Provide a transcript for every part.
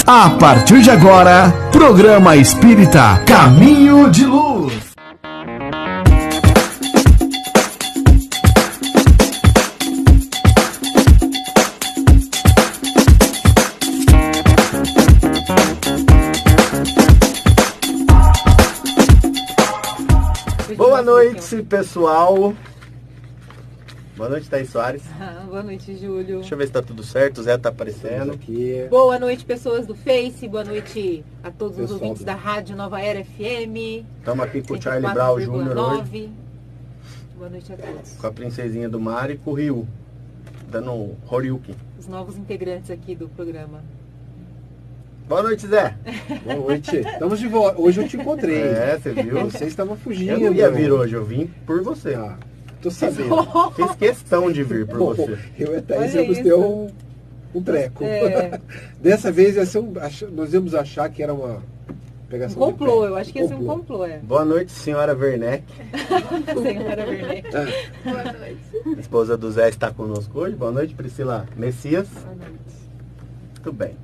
A partir de agora, programa espírita Caminho de Luz. Boa noite, pessoal. Boa noite, Thaís Soares. Boa noite, Júlio. Deixa eu ver se tá tudo certo. O Zé tá aparecendo aqui. Boa noite, pessoas do Face. Boa noite a todos os ouvintes da Rádio Nova Era FM. Estamos aqui com o Charlie Brown Jr. hoje. Boa noite a todos. Com a princesinha do mar e com o Ryu, dando um Horyuken. Os novos integrantes aqui do programa. Boa noite, Zé. Boa noite. Estamos de volta. Hoje eu te encontrei. É, você viu? Você estava fugindo. Eu não ia vir hoje, eu vim por você. Ah, tô sabendo. Fiz questão de vir por você. Eu e a Thaís íamos ter um treco. É. Dessa vez ia ser nós íamos achar que era uma pegação um complô, eu acho que ia ser um complô. Boa noite, senhora Werneck. Senhora Werneck. Boa noite. A esposa do Zé está conosco hoje. Boa noite, Priscila Messias. Boa noite. Tudo bem.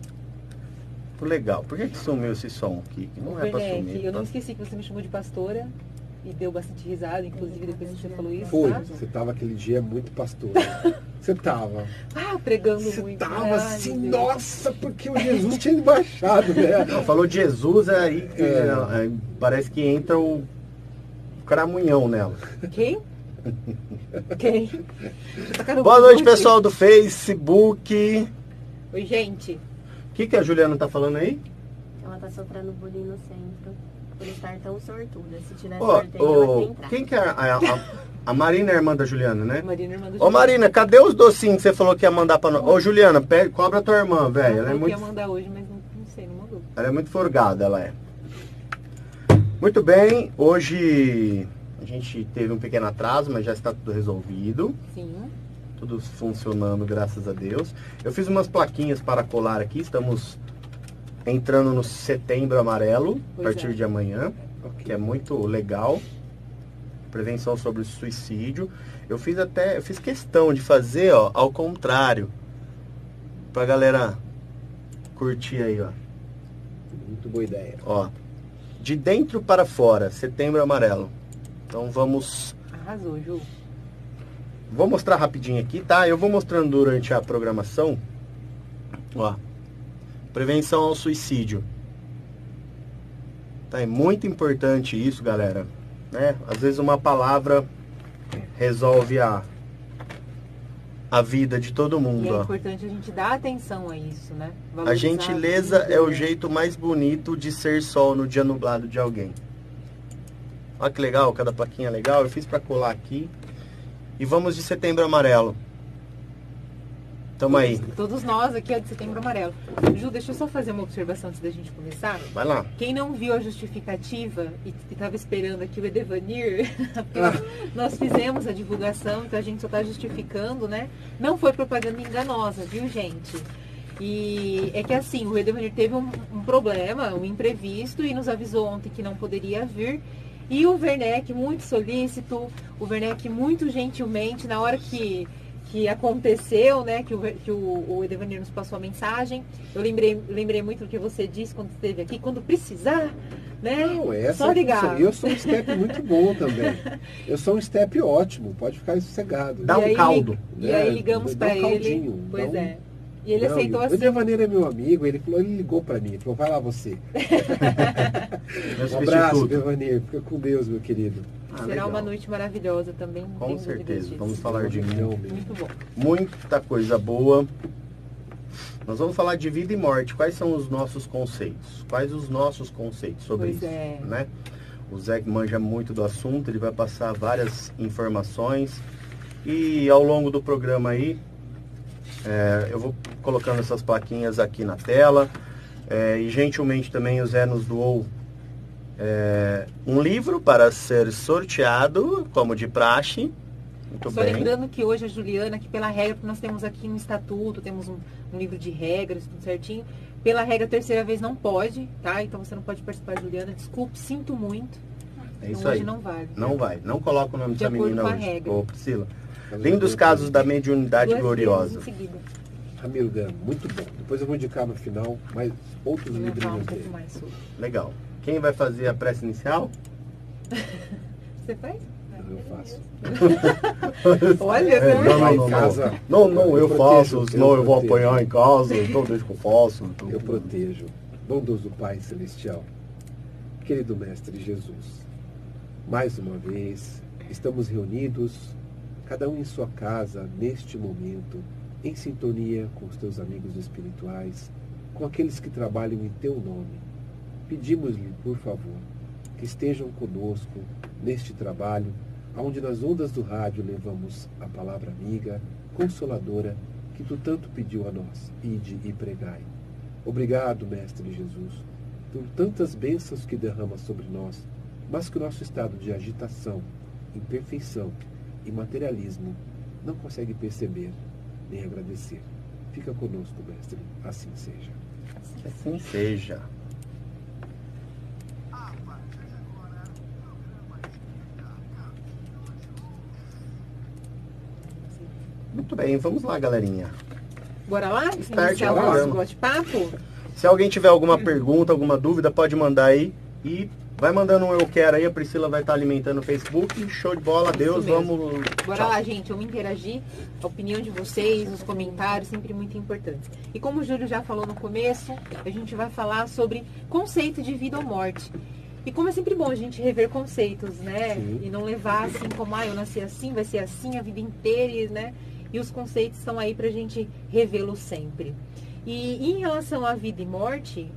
Legal. Por que sumiu esse som aqui? Que não é pra sumir. Eu não esqueci que você me chamou de pastora e deu bastante risada, inclusive depois que você falou isso. Foi. Tá? Você tava aquele dia muito pastora. Você tava. Pregando você muito. Você tava assim, nossa, porque o Jesus tinha embaixado, né? Não, falou de Jesus, aí parece que entra o cramunhão nela. Quem? Quem? Boa noite, pessoal do Facebook. Oi, gente. O que a Juliana tá falando aí? Ela tá sofrendo bullying no centro por estar tão sortuda. Se tivesse sorteio, ela quer entrar. Quem que é a Marina é irmã da Juliana, né? Marina é irmã da Juliana. Ô Marina, cadê os docinhos que você falou que ia mandar pra nós? Ô Juliana, cobra a tua irmã, velho. Ela é muito... ia mandar hoje, mas não sei, não mandou. Ela é muito forgada, ela é. Muito bem, hoje a gente teve um pequeno atraso, mas já está tudo resolvido. Sim. Tudo funcionando, graças a Deus. Eu fiz umas plaquinhas para colar aqui. Estamos entrando no Setembro Amarelo, a partir de amanhã, que é muito legal. Prevenção sobre o suicídio. Eu fiz questão de fazer, ó, ao contrário. Pra galera curtir aí, ó. Muito boa ideia. Ó, de dentro para fora, Setembro Amarelo. Então vamos... Arrasou, Ju. Vou mostrar rapidinho aqui, tá? Eu vou mostrando durante a programação. Ó. Prevenção ao suicídio. Tá? É muito importante isso, galera. Né? Às vezes uma palavra resolve a vida de todo mundo. E é ó. importante a gente dar atenção a isso, né? A gentileza é o jeito mais bonito de ser sol no dia nublado de alguém. Olha que legal, cada plaquinha legal. Eu fiz pra colar aqui. E vamos de Setembro Amarelo. Tamo aí. Todos nós aqui é de Setembro Amarelo. Ju, deixa eu só fazer uma observação antes da gente começar. Vai lá. Quem não viu a justificativa e estava esperando aqui o Edevanir, nós fizemos a divulgação, então a gente só está justificando, né? Não foi propaganda enganosa, viu, gente? E é que assim, o Edevanir teve um problema, um imprevisto, e nos avisou ontem que não poderia vir. E o Werneck, muito solícito, o Werneck muito gentilmente, na hora que aconteceu, né, que o Edevanir nos passou a mensagem, eu lembrei muito do que você disse quando esteve aqui, quando precisar, né, não, essa só ligar. Eu sou um step muito bom também. Eu sou um step ótimo, pode ficar sossegado. Dá um caldo. E aí ligamos para ele, pois é. E ele aceitou assim. O Edevanir é meu amigo, ele ligou para mim, falou, vai lá você. Um abraço, Edevanir, fica com Deus, meu querido. Será legal. Uma noite maravilhosa também. Com certeza, vamos falar de muito bom. Muita coisa boa. Nós vamos falar de vida e morte. Quais são os nossos conceitos? Quais os nossos conceitos sobre isso? Né? O Zé manja muito do assunto, ele vai passar várias informações. E ao longo do programa aí, eu vou colocando essas plaquinhas aqui na tela. E gentilmente também o Zé nos doou um livro para ser sorteado, como de praxe. Muito Só bem. lembrando que hoje a Juliana, que pela regra, nós temos aqui um estatuto, temos um livro de regras, tudo certinho. Pela regra, a terceira vez não pode, tá? Então você não pode participar, Juliana. Desculpe, sinto muito. É isso então, aí. hoje não vale. Não vai. Não coloca o nome dessa menina hoje. Ô, Priscila. Tá Lindos casos da mediunidade gloriosa. Em seguida. Ramiro Gama, muito bom. Depois eu vou indicar no final mais outros livrinhos dele. Legal. Quem vai fazer a prece inicial? Você faz? Eu faço. Olha, não, eu faço, senão eu vou apanhar em casa, então deixa que eu faço. Então... Eu protejo. Bondoso Pai Celestial, querido Mestre Jesus, mais uma vez estamos reunidos, cada um em sua casa, neste momento, em sintonia com os teus amigos espirituais, com aqueles que trabalham em teu nome. Pedimos-lhe, por favor, que estejam conosco neste trabalho, onde nas ondas do rádio levamos a palavra amiga, consoladora, que tu tanto pediu a nós, ide e pregai. Obrigado, Mestre Jesus, por tantas bênçãos que derrama sobre nós, mas que o nosso estado de agitação, imperfeição e materialismo não consegue perceber nem agradecer. Fica conosco, Mestre, assim seja. Que assim seja. Muito bem, vamos lá, galerinha. Bora lá? Start Iniciar o nosso bate-papo? Se alguém tiver alguma pergunta, alguma dúvida, pode mandar aí. E vai mandando um eu quero aí, a Priscila vai estar alimentando o Facebook. Show de bola, Deus, vamos... Bora Tchau. Lá, gente, vamos interagir. A opinião de vocês, os comentários, sempre muito importantes. E como o Júlio já falou no começo, a gente vai falar sobre conceito de vida ou morte. E como é sempre bom a gente rever conceitos, né? Sim. E não levar assim como, eu nasci assim, vai ser assim a vida inteira, né? E os conceitos estão aí pra gente revê-los sempre. E em relação à vida e morte,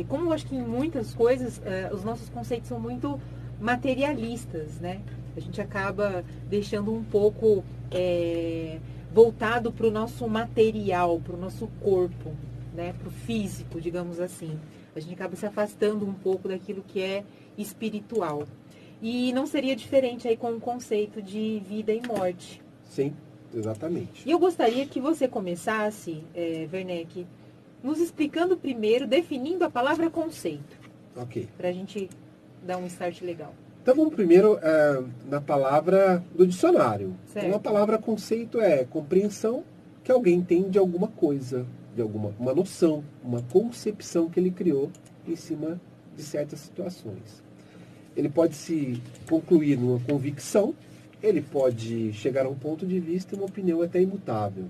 como eu acho que em muitas coisas, os nossos conceitos são muito materialistas, né? A gente acaba deixando um pouco voltado para o nosso material, para o nosso corpo, né? Para o físico, digamos assim. A gente acaba se afastando um pouco daquilo que é espiritual. E não seria diferente aí com o conceito de vida e morte. Sim, exatamente. E eu gostaria que você começasse, Werneck, nos explicando primeiro, definindo a palavra conceito. Ok. Para a gente dar um start legal. Então vamos primeiro na palavra do dicionário. Certo. Então a palavra conceito é compreensão que alguém tem de alguma coisa, de uma noção, uma concepção que ele criou em cima de certas situações. Ele pode se concluir numa convicção, ele pode chegar a um ponto de vista e uma opinião até imutável.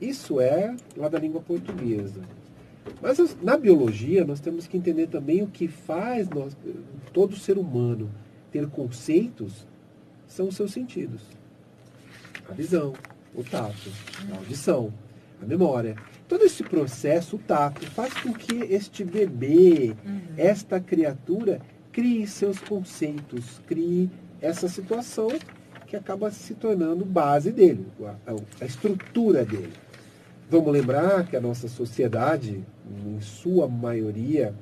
Isso é lá da língua portuguesa. Mas na biologia nós temos que entender também o que faz todo ser humano ter conceitos são os seus sentidos. A visão, o tato, a audição, a memória. Todo esse processo, o tato, faz com que este bebê, esta criatura, crie seus conceitos, crie essa situação que acaba se tornando base dele, a estrutura dele. Vamos lembrar que a nossa sociedade, em sua maioria,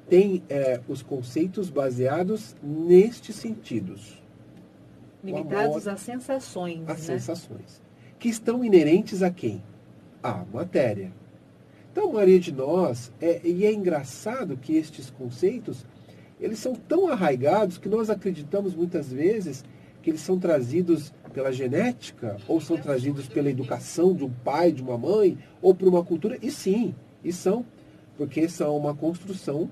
tem os conceitos baseados nestes sentidos. Limitados às sensações. Às sensações. Que estão inerentes a quem? À matéria. Então, a maioria de nós, e é engraçado que estes conceitos, eles são tão arraigados que nós acreditamos muitas vezes que eles são trazidos pela genética, ou são trazidos pela educação de um pai, de uma mãe, ou por uma cultura. E sim, e são, porque são uma construção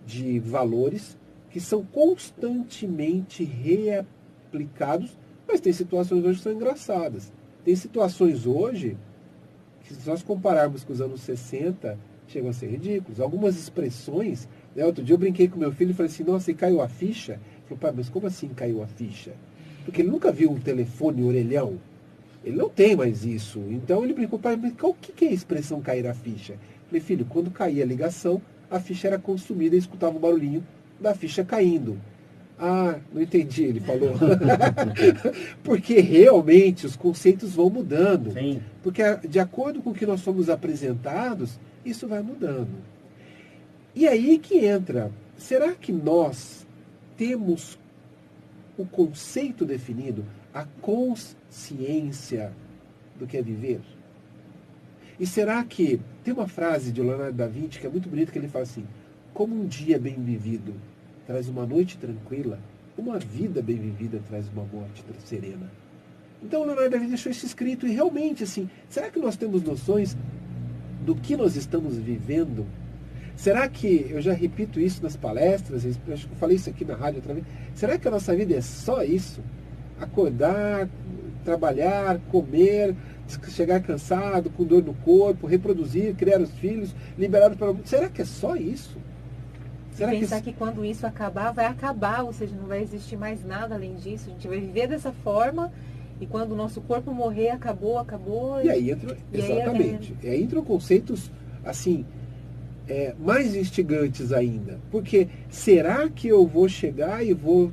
de valores que são constantemente reaplicados, mas tem situações hoje que são engraçadas. Tem situações hoje que, se nós compararmos com os anos 60, chegam a ser ridículos. Algumas expressões, né? Outro dia eu brinquei com meu filho e falei assim, nossa, e caiu a ficha? Ele falou, pai, mas como assim caiu a ficha? Porque ele nunca viu um telefone orelhão. Ele não tem mais isso. Então ele brincou, pai, mas o que é a expressão cair a ficha? Eu falei, filho, quando caía a ligação, a ficha era consumida e escutava o barulhinho da ficha caindo. Ah, não entendi, ele falou. Porque realmente os conceitos vão mudando. Sim. Porque de acordo com o que nós somos apresentados, isso vai mudando. E aí que entra, será que nós temos o conceito definido, a consciência do que é viver? E será que, tem uma frase de Leonardo da Vinci que é muito bonita, que ele fala assim, como um dia bem vivido traz uma noite tranquila, uma vida bem vivida traz uma morte serena. Então o Leonardo da Vinci deixou isso escrito, e realmente, assim, será que nós temos noções do que nós estamos vivendo? Será que, eu já repito isso nas palestras, acho que eu falei isso aqui na rádio outra vez, será que a nossa vida é só isso? Acordar, trabalhar, comer, chegar cansado, com dor no corpo, reproduzir, criar os filhos, liberar para o mundo. Será que é só isso? Será pensar que quando isso acabar, vai acabar, ou seja, não vai existir mais nada além disso. A gente vai viver dessa forma, e quando o nosso corpo morrer, acabou. E aí entra, exatamente, aí entram conceitos, assim, mais instigantes ainda. Porque será que eu vou chegar e vou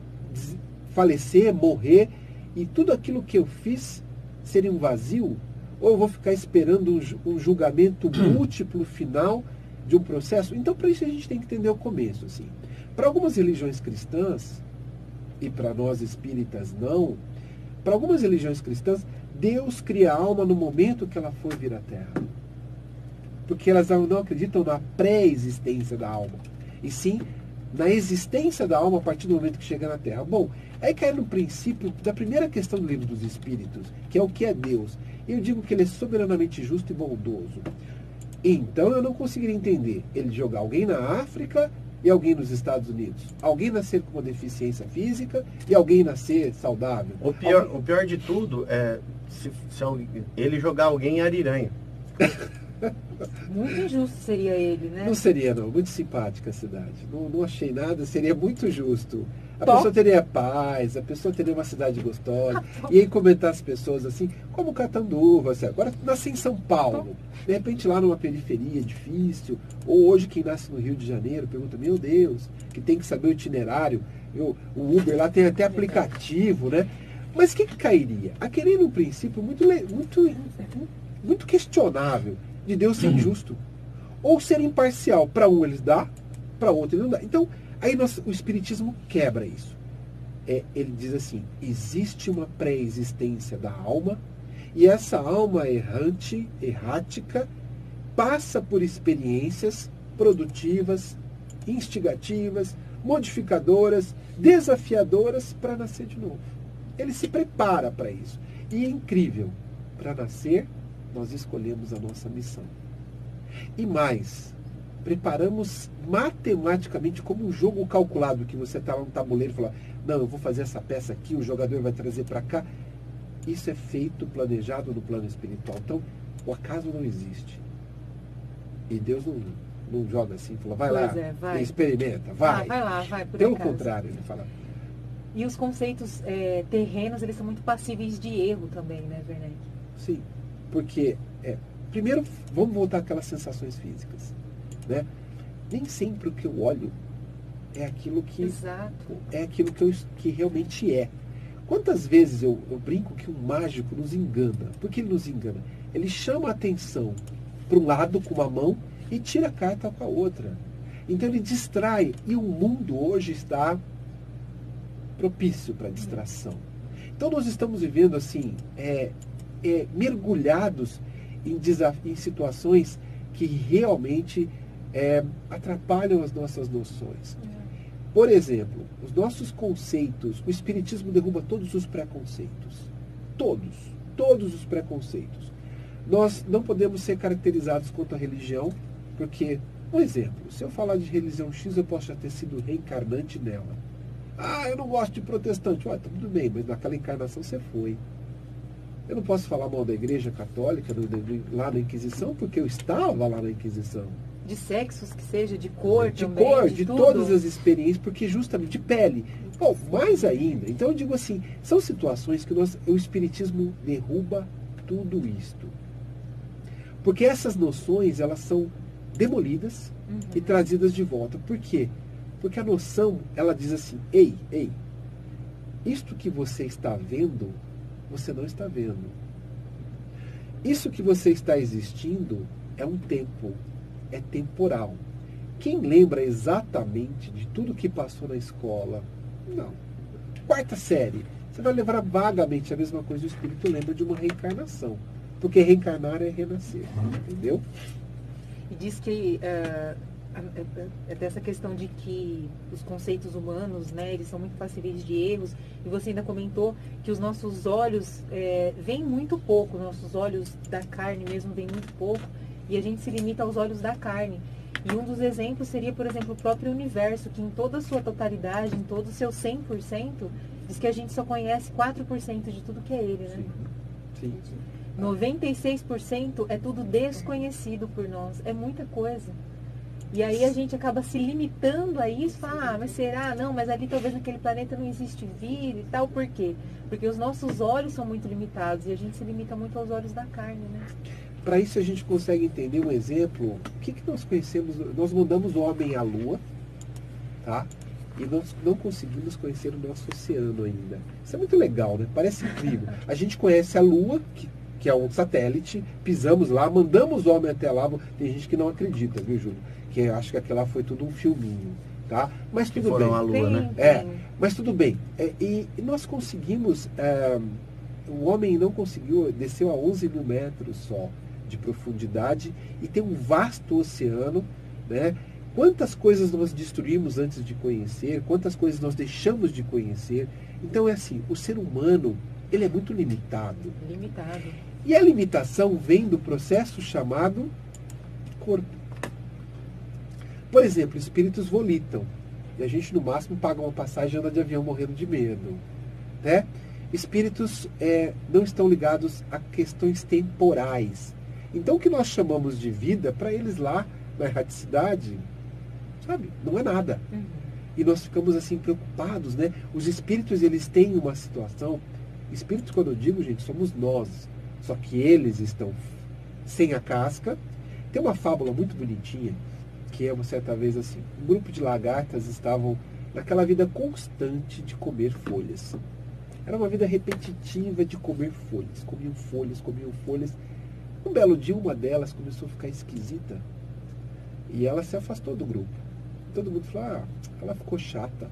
falecer, morrer, e tudo aquilo que eu fiz seria um vazio? Ou eu vou ficar esperando um julgamento múltiplo final de um processo? Então, para isso a gente tem que entender o começo. Assim. Para algumas religiões cristãs, e para nós espíritas não, para algumas religiões cristãs, Deus cria a alma no momento que ela for vir à Terra. Porque elas não acreditam na pré-existência da alma, e sim na existência da alma a partir do momento que chega na Terra. Bom, aí cai no princípio da primeira questão do Livro dos Espíritos, que é o que é Deus. Eu digo que ele é soberanamente justo e bondoso. Então eu não conseguiria entender ele jogar alguém na África e alguém nos Estados Unidos. Alguém nascer com uma deficiência física e alguém nascer saudável. O pior de tudo é se ele jogar alguém em Ariranha. Muito injusto seria ele, né? Não seria, não. Muito simpática a cidade. Não achei nada, seria muito justo. A pessoa teria paz, a pessoa teria uma cidade gostosa. E aí comentar as pessoas assim, como Catanduva. Assim, agora nasce em São Paulo. De repente lá numa periferia difícil. Ou hoje quem nasce no Rio de Janeiro pergunta, meu Deus, que tem que saber o itinerário. O Uber lá tem até aplicativo, né? Mas o que cairia? A querer no princípio muito questionável de Deus ser injusto. Ou ser imparcial. Para um ele dá, para outro ele não dá. Então, aí o Espiritismo quebra isso. Ele diz assim, existe uma pré-existência da alma, e essa alma errática, passa por experiências produtivas, instigativas, modificadoras, desafiadoras para nascer de novo. Ele se prepara para isso. E é incrível, para nascer, nós escolhemos a nossa missão. E mais, preparamos matematicamente como um jogo calculado, que você está lá no tabuleiro e fala, não, eu vou fazer essa peça aqui, o jogador vai trazer para cá. Isso é feito, planejado no plano espiritual. Então, o acaso não existe. E Deus não joga assim, fala, vai, experimenta, vai. Vai lá, vai, por Pelo acaso. contrário, ele fala. E os conceitos terrenos, eles são muito passíveis de erro também, né, Werneck? Sim, porque, primeiro, vamos voltar àquelas sensações físicas, né? Nem sempre o que eu olho é aquilo que... Exato. É aquilo que realmente é. Quantas vezes eu brinco que um mágico nos engana? Por que ele nos engana? Ele chama a atenção para um lado com uma mão e tira a carta com a outra. Então ele distrai. E o mundo hoje está propício para distração. Então nós estamos vivendo assim, mergulhados em situações que realmente atrapalham as nossas noções. Por exemplo, os nossos conceitos, o Espiritismo derruba todos os preconceitos. Todos os preconceitos. Nós não podemos ser caracterizados quanto à religião, porque, um exemplo, se eu falar de religião X, eu posso já ter sido reencarnante nela. Ah, eu não gosto de protestante. Tá tudo bem, mas naquela encarnação você foi. Eu não posso falar mal da Igreja Católica lá na Inquisição, porque eu estava lá na Inquisição. De sexos que seja, de cor de também. Cor, de todas as experiências, porque justamente de pele. Bom, mais ainda. Então eu digo assim, são situações que o Espiritismo derruba tudo isto. Porque essas noções, elas são demolidas e trazidas de volta. Por quê? Porque a noção, ela diz assim, ei, isto que você está vendo, você não está vendo. Isso que você está existindo é um tempo, é temporal. Quem lembra exatamente de tudo que passou na escola? Não. Quarta série, você vai lembrar vagamente a mesma coisa, o espírito lembra de uma reencarnação. Porque reencarnar é renascer, entendeu? E diz que até essa questão de que os conceitos humanos, né, eles são muito passíveis de erros, e você ainda comentou que os nossos olhos veem muito pouco, nossos olhos da carne mesmo veem muito pouco, e a gente se limita aos olhos da carne. E um dos exemplos seria, por exemplo, o próprio universo, que em toda a sua totalidade, em todo o seu 100%, diz que a gente só conhece 4% de tudo que é ele, né? Sim. 96% é tudo desconhecido por nós, é muita coisa. E aí a gente acaba se limitando a isso, fala, mas será? Não, mas ali talvez naquele planeta não existe vida e tal, por quê? Porque os nossos olhos são muito limitados e a gente se limita muito aos olhos da carne, né? Para isso a gente consegue entender um exemplo. O que nós conhecemos? Nós mandamos o homem à Lua, tá? E nós não conseguimos conhecer o nosso oceano ainda. Isso é muito legal, né? Parece incrível. A gente conhece a Lua, que é um satélite, pisamos lá, mandamos o homem até lá. Tem gente que não acredita, viu, Júlio? Que acha que aquilo lá foi tudo um filminho, tá? Mas tudo bem. Foram à Lua, né? Mas tudo bem. E nós conseguimos... o homem não conseguiu, desceu a 11 mil metros só de profundidade e tem um vasto oceano, né? Quantas coisas nós destruímos antes de conhecer, quantas coisas nós deixamos de conhecer. Então é assim, o ser humano, ele é muito limitado. Limitado. E a limitação vem do processo chamado corpo. Por exemplo, espíritos volitam. E a gente, no máximo, paga uma passagem e anda de avião morrendo de medo, né? Espíritos não estão ligados a questões temporais. Então, o que nós chamamos de vida, para eles lá, na erraticidade, sabe, não é nada. Uhum. E nós ficamos assim preocupados, né? Os espíritos, eles têm uma situação... Espíritos, quando eu digo, gente, somos nós. Só que eles estão sem a casca. Tem uma fábula muito bonitinha, que é uma certa vez assim, um grupo de lagartas estavam naquela vida constante de comer folhas. Era uma vida repetitiva de comer folhas. Comiam folhas, comiam folhas. Um belo dia, uma delas começou a ficar esquisita. E ela se afastou do grupo. Todo mundo falou, ela ficou chata.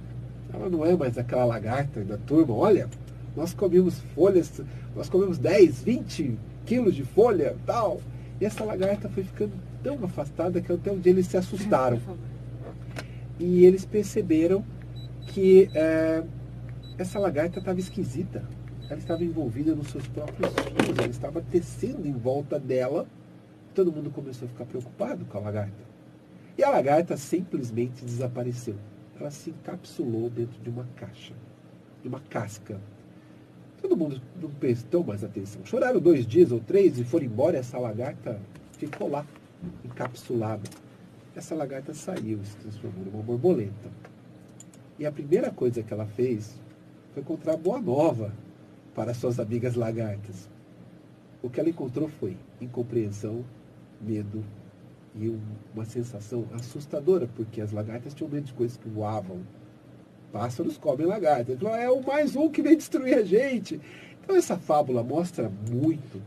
Ela não é mais aquela lagarta da turma. Olha, nós comemos folhas, nós comemos 10, 20 quilos de folha, tal. E essa lagarta foi ficando tão afastada que até um dia eles se assustaram. E eles perceberam que essa lagarta estava esquisita. Ela estava envolvida nos seus próprios fios, ela estava tecendo em volta dela. Todo mundo começou a ficar preocupado com a lagarta. E a lagarta simplesmente desapareceu. Ela se encapsulou dentro de uma caixa, de uma casca. Todo mundo não prestou mais atenção. Choraram 2 dias ou 3 e foram embora. E essa lagarta ficou lá, encapsulada. Essa lagarta saiu, se transformou numa borboleta. E a primeira coisa que ela fez foi encontrar boa nova para suas amigas lagartas. O que ela encontrou foi incompreensão, medo e uma sensação assustadora, porque as lagartas tinham medo de coisas que voavam. Pássaros comem lagartas. Então, é o mais um que vem destruir a gente. Então essa fábula mostra muito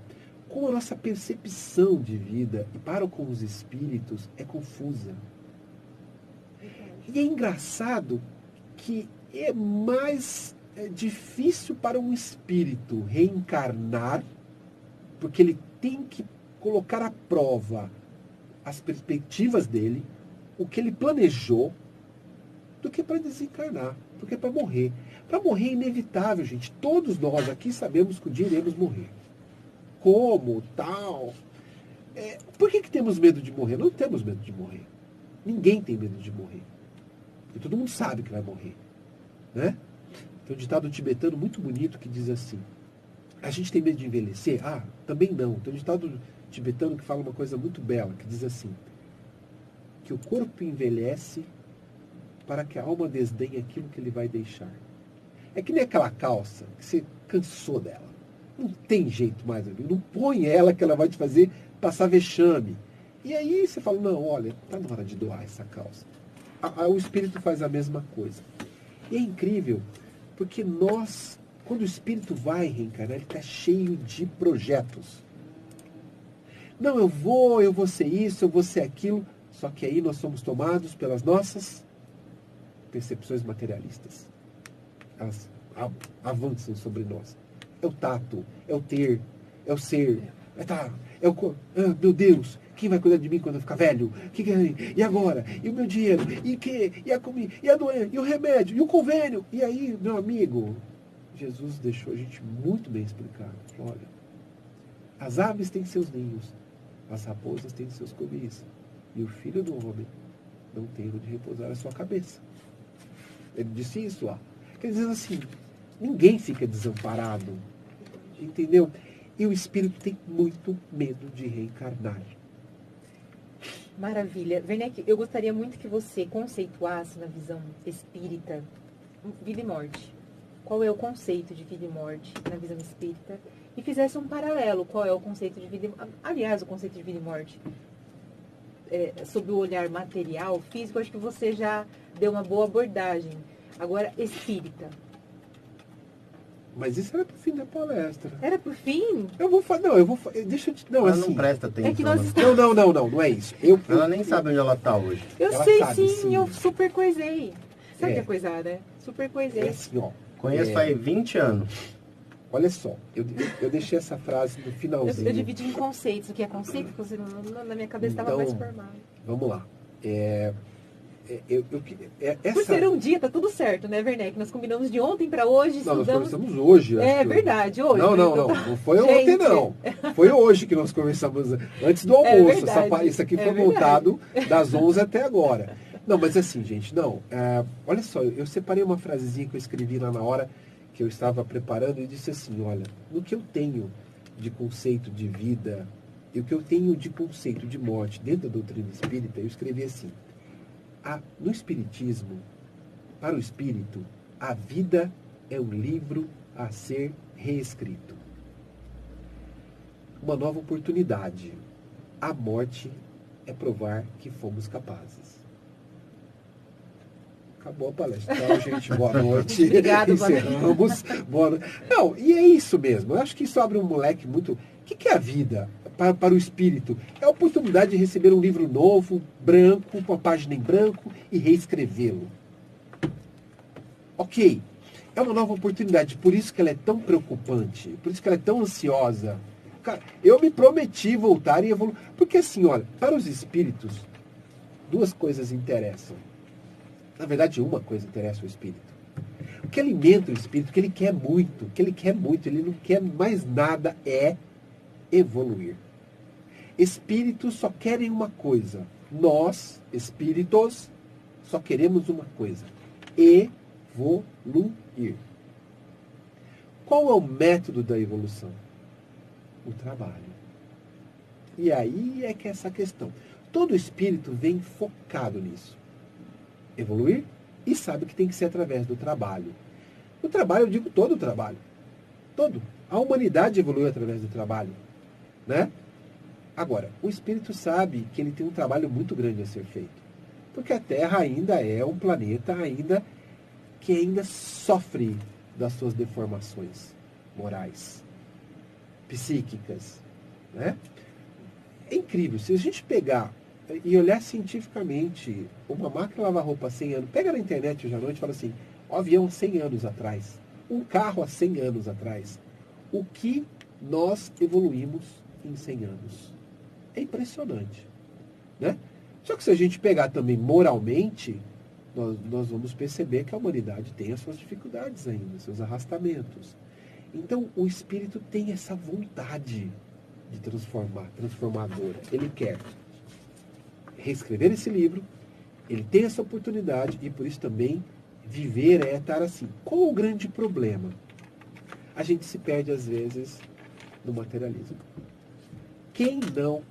como a nossa percepção de vida e para com os espíritos é confusa. E é engraçado que é mais difícil para um espírito reencarnar, porque ele tem que colocar à prova as perspectivas dele, o que ele planejou, do que para desencarnar, do que para morrer. Para morrer é inevitável, gente. Todos nós aqui sabemos que um dia iremos morrer. Como, tal. Por que temos medo de morrer? Não temos medo de morrer. Ninguém tem medo de morrer. Porque todo mundo sabe que vai morrer. Né? Tem um ditado tibetano muito bonito que diz assim: a gente tem medo de envelhecer? Também não. Tem um ditado tibetano que fala uma coisa muito bela, que diz assim: que o corpo envelhece para que a alma desdenhe aquilo que ele vai deixar. É que nem aquela calça que você cansou dela. Não tem jeito mais, amigo. Não põe ela que ela vai te fazer passar vexame. E aí você fala, não, olha, está na hora de doar essa calça. O espírito faz a mesma coisa. E é incrível, porque nós, quando o espírito vai reencarnar, ele está cheio de projetos. Não, eu vou ser isso, eu vou ser aquilo. Só que aí nós somos tomados pelas nossas percepções materialistas. Elas avançam sobre nós. É o tato, é o ter, é o ser, Meu Deus, quem vai cuidar de mim quando eu ficar velho? E agora? E o meu dinheiro? E a comida? E a doença? E o remédio? E o convênio? E aí, meu amigo, Jesus deixou a gente muito bem explicado. Olha, as aves têm seus ninhos, as raposas têm seus covis, e o Filho do Homem não tem onde repousar a sua cabeça. Ele disse isso, ó. Quer dizer assim, ninguém fica desamparado, entendeu? E o espírito tem muito medo de reencarnar. Maravilha. Werneck, eu gostaria muito que você conceituasse na visão espírita vida e morte. Qual é o conceito de vida e morte na visão espírita? E fizesse um paralelo. Qual é o conceito de vida e morte? Aliás, o conceito de vida e morte, sob o olhar material, físico, acho que você já deu uma boa abordagem. Agora, espírita. Mas isso era pro fim da palestra. Era pro fim? Deixa eu te... Não, ela assim, não presta atenção. É que nós não é isso. Ela nem sabe onde ela tá hoje. Eu sei sabe, sim, eu super coisei. Sabe o que é coisar, né? Super coisei. É assim, ó. Conheço faz 20 anos. Olha só, eu deixei essa frase no finalzinho. Eu dividi em conceitos. O que é conceito? Porque na minha cabeça estava mais formado. Vamos lá. Por ser um dia, tá tudo certo, né, Werneck? Nós combinamos de ontem para hoje, Nós estudamos... conversamos hoje. Verdade, hoje. Não foi ontem, não. Foi hoje que nós conversamos, antes do almoço. Isso aqui foi montado das 11 até agora. Não, mas assim, gente, olha só, eu separei uma frasezinha que eu escrevi lá na hora que eu estava preparando e disse assim, olha, no que eu tenho de conceito de vida e o que eu tenho de conceito de morte dentro da doutrina espírita, eu escrevi assim, no espiritismo, para o espírito, a vida é um livro a ser reescrito. Uma nova oportunidade. A morte é provar que fomos capazes. Acabou a palestra. Tchau, gente. Boa noite. Obrigado, encerramos. Boa noite. Não, e é isso mesmo. Eu acho que isso abre um moleque muito... O que é a vida para o espírito? É a oportunidade de receber um livro novo, branco, com a página em branco, e reescrevê-lo. Ok. É uma nova oportunidade. Por isso que ela é tão preocupante. Por isso que ela é tão ansiosa. Cara, eu me prometi voltar e evoluir. Porque assim, olha, para os espíritos, duas coisas interessam. Na verdade, uma coisa interessa o espírito. O que alimenta o espírito, o que ele quer muito, ele não quer mais nada, é evoluir. Espíritos só querem uma coisa. Nós, espíritos, só queremos uma coisa. Evoluir. Qual é o método da evolução? O trabalho. E aí é que é essa questão. Todo espírito vem focado nisso. Evoluir e sabe que tem que ser através do trabalho. O trabalho, eu digo todo o trabalho. Todo. A humanidade evoluiu através do trabalho. Né? Agora, o espírito sabe que ele tem um trabalho muito grande a ser feito. Porque a Terra ainda é um planeta que ainda sofre das suas deformações morais, psíquicas. Né? É incrível. Se a gente pegar e olhar cientificamente uma máquina lavar roupa há 100 anos, pega na internet hoje à noite e fala assim, um avião 100 anos atrás, um carro há 100 anos atrás, o que nós evoluímos em 100 anos. É impressionante. Né? Só que se a gente pegar também moralmente, nós vamos perceber que a humanidade tem as suas dificuldades ainda, seus arrastamentos. Então o espírito tem essa vontade de transformadora. Ele quer reescrever esse livro, ele tem essa oportunidade e por isso também viver é estar assim. Qual o grande problema? A gente se perde às vezes no materialismo. Quem não...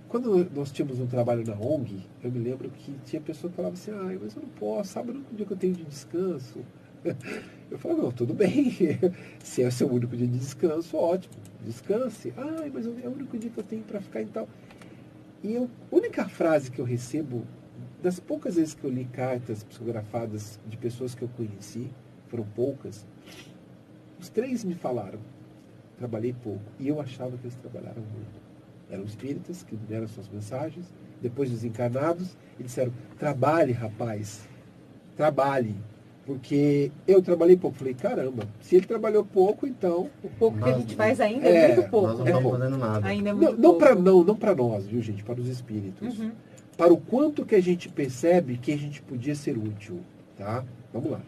quando nós tínhamos um trabalho na ONG, eu me lembro que tinha pessoa que falava assim, mas eu não posso, sabe o único dia que eu tenho de descanso? Eu falava, não, tudo bem, se é o seu único dia de descanso, ótimo, descanse. Mas é o único dia que eu tenho para ficar e tal. E a única frase que eu recebo, das poucas vezes que eu li cartas psicografadas de pessoas que eu conheci, foram poucas, os 3 me falaram, trabalhei pouco, e eu achava que eles trabalharam muito. Eram espíritas que deram suas mensagens, depois desencarnados, e disseram, trabalhe, rapaz, trabalhe. Porque eu trabalhei pouco. Falei, caramba, se ele trabalhou pouco, então... O pouco que a gente faz ainda é muito pouco. Nós não né? estamos fazendo nada. Ainda é muito Não pouco. para nós, viu, gente? Para os espíritos. Uhum. Para o quanto que a gente percebe que a gente podia ser útil, tá? Vamos lá.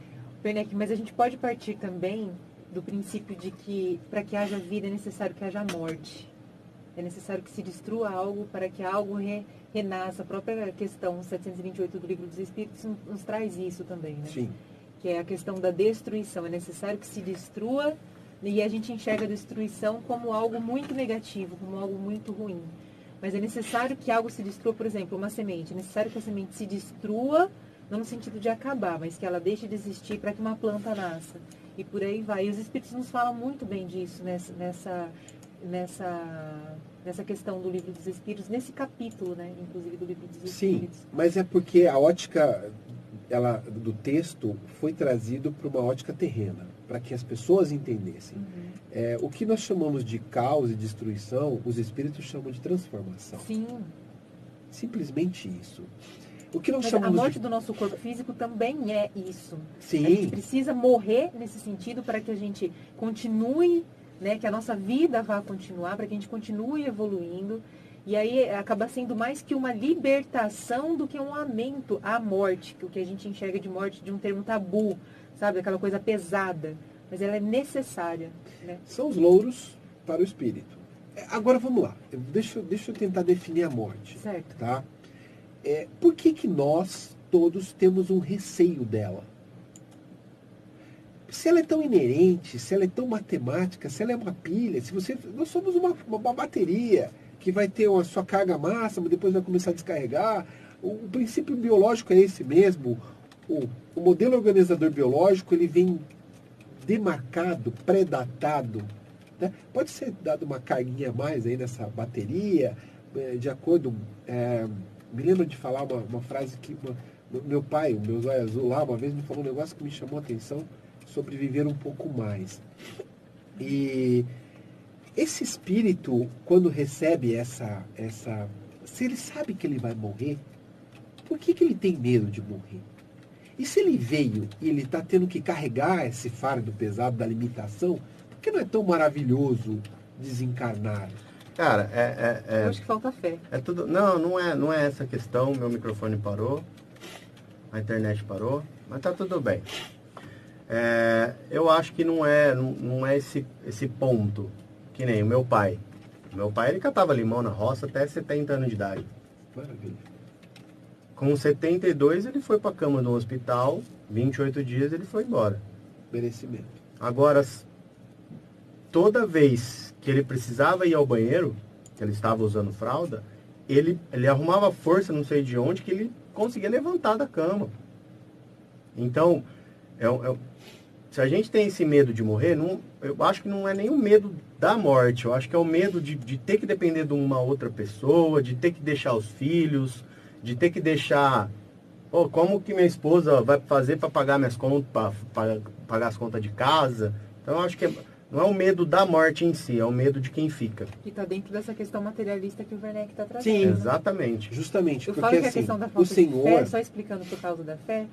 Werneck, mas a gente pode partir também do princípio de que para que haja vida é necessário que haja morte. É necessário que se destrua algo para que algo renasça. A própria questão 728 do Livro dos Espíritos nos traz isso também, né? Sim. Que é a questão da destruição. É necessário que se destrua e a gente enxerga a destruição como algo muito negativo, como algo muito ruim. Mas é necessário que algo se destrua, por exemplo, uma semente. É necessário que a semente se destrua, não no sentido de acabar, mas que ela deixe de existir para que uma planta nasça. E por aí vai. E os Espíritos nos falam muito bem disso nessa questão do Livro dos Espíritos, nesse capítulo, né, inclusive do Livro dos Espíritos. Sim, mas é porque a ótica do texto foi trazido para uma ótica terrena, para que as pessoas entendessem. O que nós chamamos de caos e destruição, os espíritos chamam de transformação. Sim. Simplesmente isso. O que nós Mas chamamos a morte do nosso corpo físico também é isso. Sim. A gente precisa morrer nesse sentido para que a gente continue, né, que a nossa vida vá continuar, para que a gente continue evoluindo. E aí acaba sendo mais que uma libertação do que um lamento à morte, que o que a gente enxerga de morte de um termo tabu, sabe? Aquela coisa pesada. Mas ela é necessária. Né? São os louros para o espírito. Agora vamos lá. Deixa eu tentar definir a morte. Certo. Tá? Por que nós todos temos um receio dela? Se ela é tão inerente, se ela é tão matemática, se ela é uma pilha, nós somos uma bateria que vai ter a sua carga máxima, depois vai começar a descarregar. O princípio biológico é esse mesmo. O modelo organizador biológico, ele vem demarcado, pré-datado. Né? Pode ser dado uma carguinha a mais aí nessa bateria, de acordo... me lembro de falar uma frase que meu pai, o meu zóio azul lá, uma vez me falou um negócio que me chamou a atenção sobre viver um pouco mais. E esse espírito, quando recebe se ele sabe que ele vai morrer, por que ele tem medo de morrer? E se ele veio e ele está tendo que carregar esse fardo pesado da limitação, por que não é tão maravilhoso desencarnar? Cara, Eu acho que falta fé. tudo. Não é essa questão. Meu microfone parou, a internet parou, mas tá tudo bem. Eu acho que não é esse ponto, que nem o meu pai. Meu pai, ele catava limão na roça até 70 anos de idade. Maravilha. Com 72, ele foi para a cama do hospital, 28 dias ele foi embora. Merecimento. Agora, toda vez que ele precisava ir ao banheiro, que ele estava usando fralda, ele arrumava força, não sei de onde, que ele conseguia levantar da cama. Então, se a gente tem esse medo de morrer, eu acho que não é nem o medo da morte, eu acho que é o medo de ter que depender de uma outra pessoa, de ter que deixar os filhos, de ter que deixar... como que minha esposa vai fazer para pagar minhas contas, para pagar as contas de casa? Então, eu acho que não é o medo da morte em si, é o medo de quem fica. Que está dentro dessa questão materialista que o Werneck está trazendo. Sim, né? Exatamente. Justamente. Eu porque, falo que a assim, questão da o falta Senhor... de fé, só explicando por causa da fé,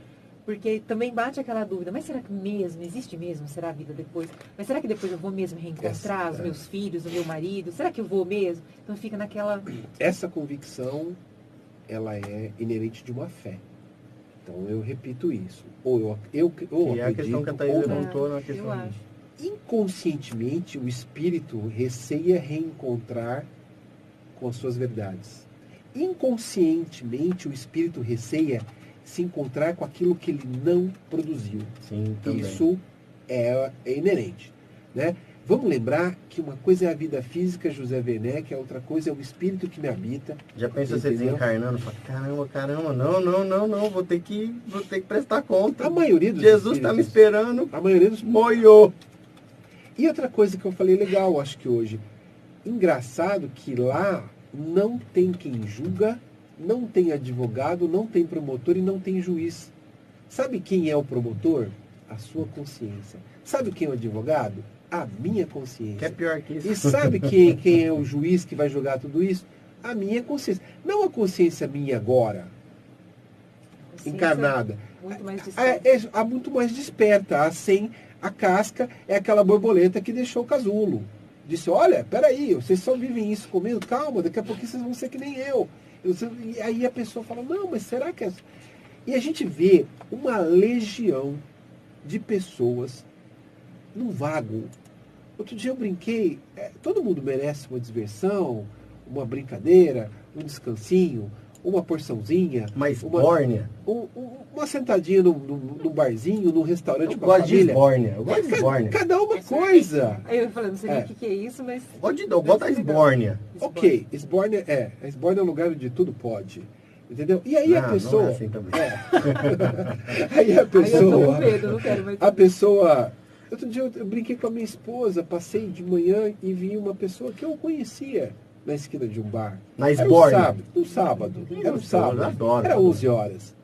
porque também bate aquela dúvida, mas será que mesmo, existe mesmo, será a vida depois? Mas será que depois eu vou mesmo reencontrar os meus filhos, o meu marido? Será que eu vou mesmo? Então fica naquela... Essa convicção, ela é inerente de uma fé. Então eu repito isso. Ou eu E é a questão que a Thaís levantou na questão. Eu acho. Inconscientemente, o espírito receia reencontrar com as suas verdades. Inconscientemente, o espírito receia se encontrar com aquilo que ele não produziu. Sim, também. Isso é inerente. Né? Vamos lembrar que uma coisa é a vida física, José Werneck, a outra coisa é o espírito que me habita. Já pensa você desencarnando, fala, caramba, não, vou ter que prestar conta. A maioria dos Jesus está me esperando, a maioria dos moiou. E outra coisa que eu falei legal, acho que hoje, engraçado que lá não tem quem julga, não tem advogado, não tem promotor e não tem juiz. Sabe quem é o promotor? A sua consciência. Sabe quem é o advogado? A minha consciência. Que é pior que isso. E sabe quem é o juiz que vai julgar tudo isso? A minha consciência. Não a consciência minha agora, encarnada. Muito mais desperta. Muito mais desperta. Sem a casca é aquela borboleta que deixou o casulo. Disse, olha, peraí, vocês só vivem isso comigo, calma, daqui a pouquinho vocês vão ser que nem eu. E aí a pessoa fala, não, mas será que é... E a gente vê uma legião de pessoas no vago. Outro dia eu brinquei, todo mundo merece uma diversão, uma brincadeira, um descansinho, uma porçãozinha. Uma esbórnia. Uma sentadinha num barzinho, num restaurante com a família. Eu gosto de esbórnia. Cada uma coisa. Aí eu falei, não sei nem o que é isso, mas... Eu gosto da esbórnia. Ok, esbórnia é um lugar onde tudo pode. Entendeu? E aí a pessoa... Não é assim também. Aí a pessoa... Aí eu tô com medo, não quero mais. A pessoa... Outro dia eu brinquei com a minha esposa, passei de manhã e vi uma pessoa que eu conhecia na esquina de um bar. Na esbórnia? No sábado. Era um sábado. Eu adoro. Era 11 horas.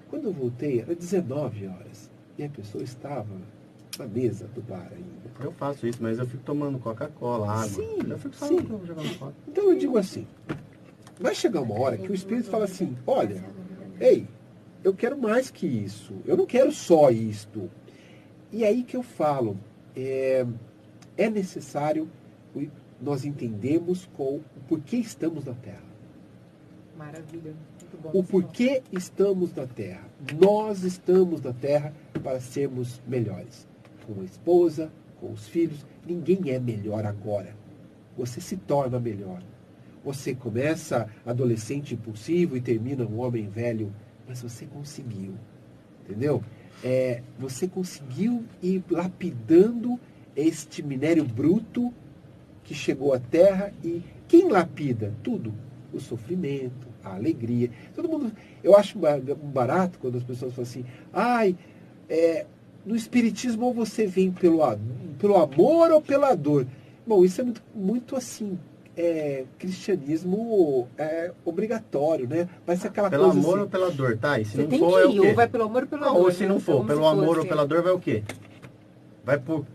Quando eu voltei, era 19 horas. E a pessoa estava na mesa do bar ainda. Eu faço isso, mas eu fico tomando Coca-Cola, água. Sim, eu fico só sim. jogando fora. Então eu digo assim, vai chegar uma hora que o Espírito fala assim, olha, ei, eu quero mais que isso. Eu não quero só isto. E aí que eu falo, é necessário nós entendermos o porquê estamos na Terra. Maravilha. Muito bom. O porquê estamos na Terra. Nós estamos na Terra para sermos melhores. Com a esposa, com os filhos. Ninguém é melhor agora. Você se torna melhor. Você começa adolescente impulsivo e termina um homem velho. Mas você conseguiu. Entendeu? Você conseguiu ir lapidando este minério bruto que chegou à Terra. E quem lapida? Tudo. O sofrimento, a alegria. Todo mundo... Eu acho barato quando as pessoas falam assim, no Espiritismo ou você vem pelo amor ou pela dor. Bom, isso é muito assim, cristianismo obrigatório, né? Vai ser aquela pelo coisa amor assim, ou pela dor, tá? E se Você não tem for, que é o ir, quê? ou vai pelo amor ou pela dor. Ou se não for, Como pelo se amor fosse. ou pela dor, vai o quê? Vai por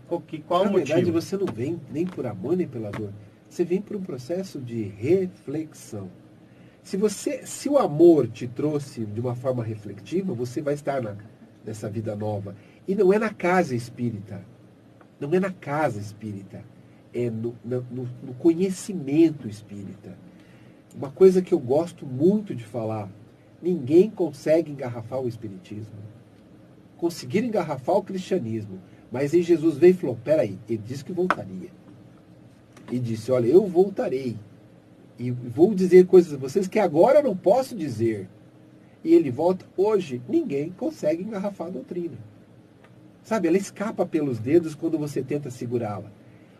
qual na motivo? verdade, você não vem nem por amor nem pela dor. Você vem por um processo de reflexão. Se o amor te trouxe de uma forma reflexiva, você vai estar nessa vida nova. E não é na casa espírita. Não é na casa espírita. É no conhecimento espírita. Uma coisa que eu gosto muito de falar. Ninguém consegue engarrafar o espiritismo. Conseguiram engarrafar o cristianismo. Mas aí Jesus veio e falou, peraí, ele disse que voltaria. E disse, olha, eu voltarei. E vou dizer coisas a vocês que agora eu não posso dizer. E ele volta. Hoje, ninguém consegue engarrafar a doutrina. Sabe, ela escapa pelos dedos quando você tenta segurá-la.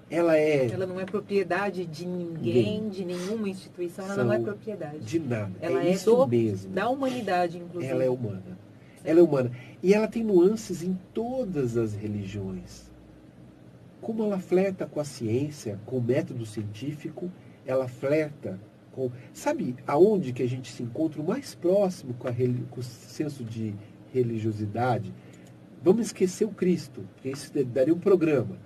Ela não é propriedade de ninguém, de nenhuma instituição. Ela não é propriedade. De nada. Ela é isso mesmo. Da humanidade, inclusive. Ela é humana. Ela é humana. E ela tem nuances em todas as religiões. Como ela flerta com a ciência, com o método científico, ela flerta com... Sabe aonde que a gente se encontra o mais próximo com o senso de religiosidade? Vamos esquecer o Cristo, porque isso daria um programa.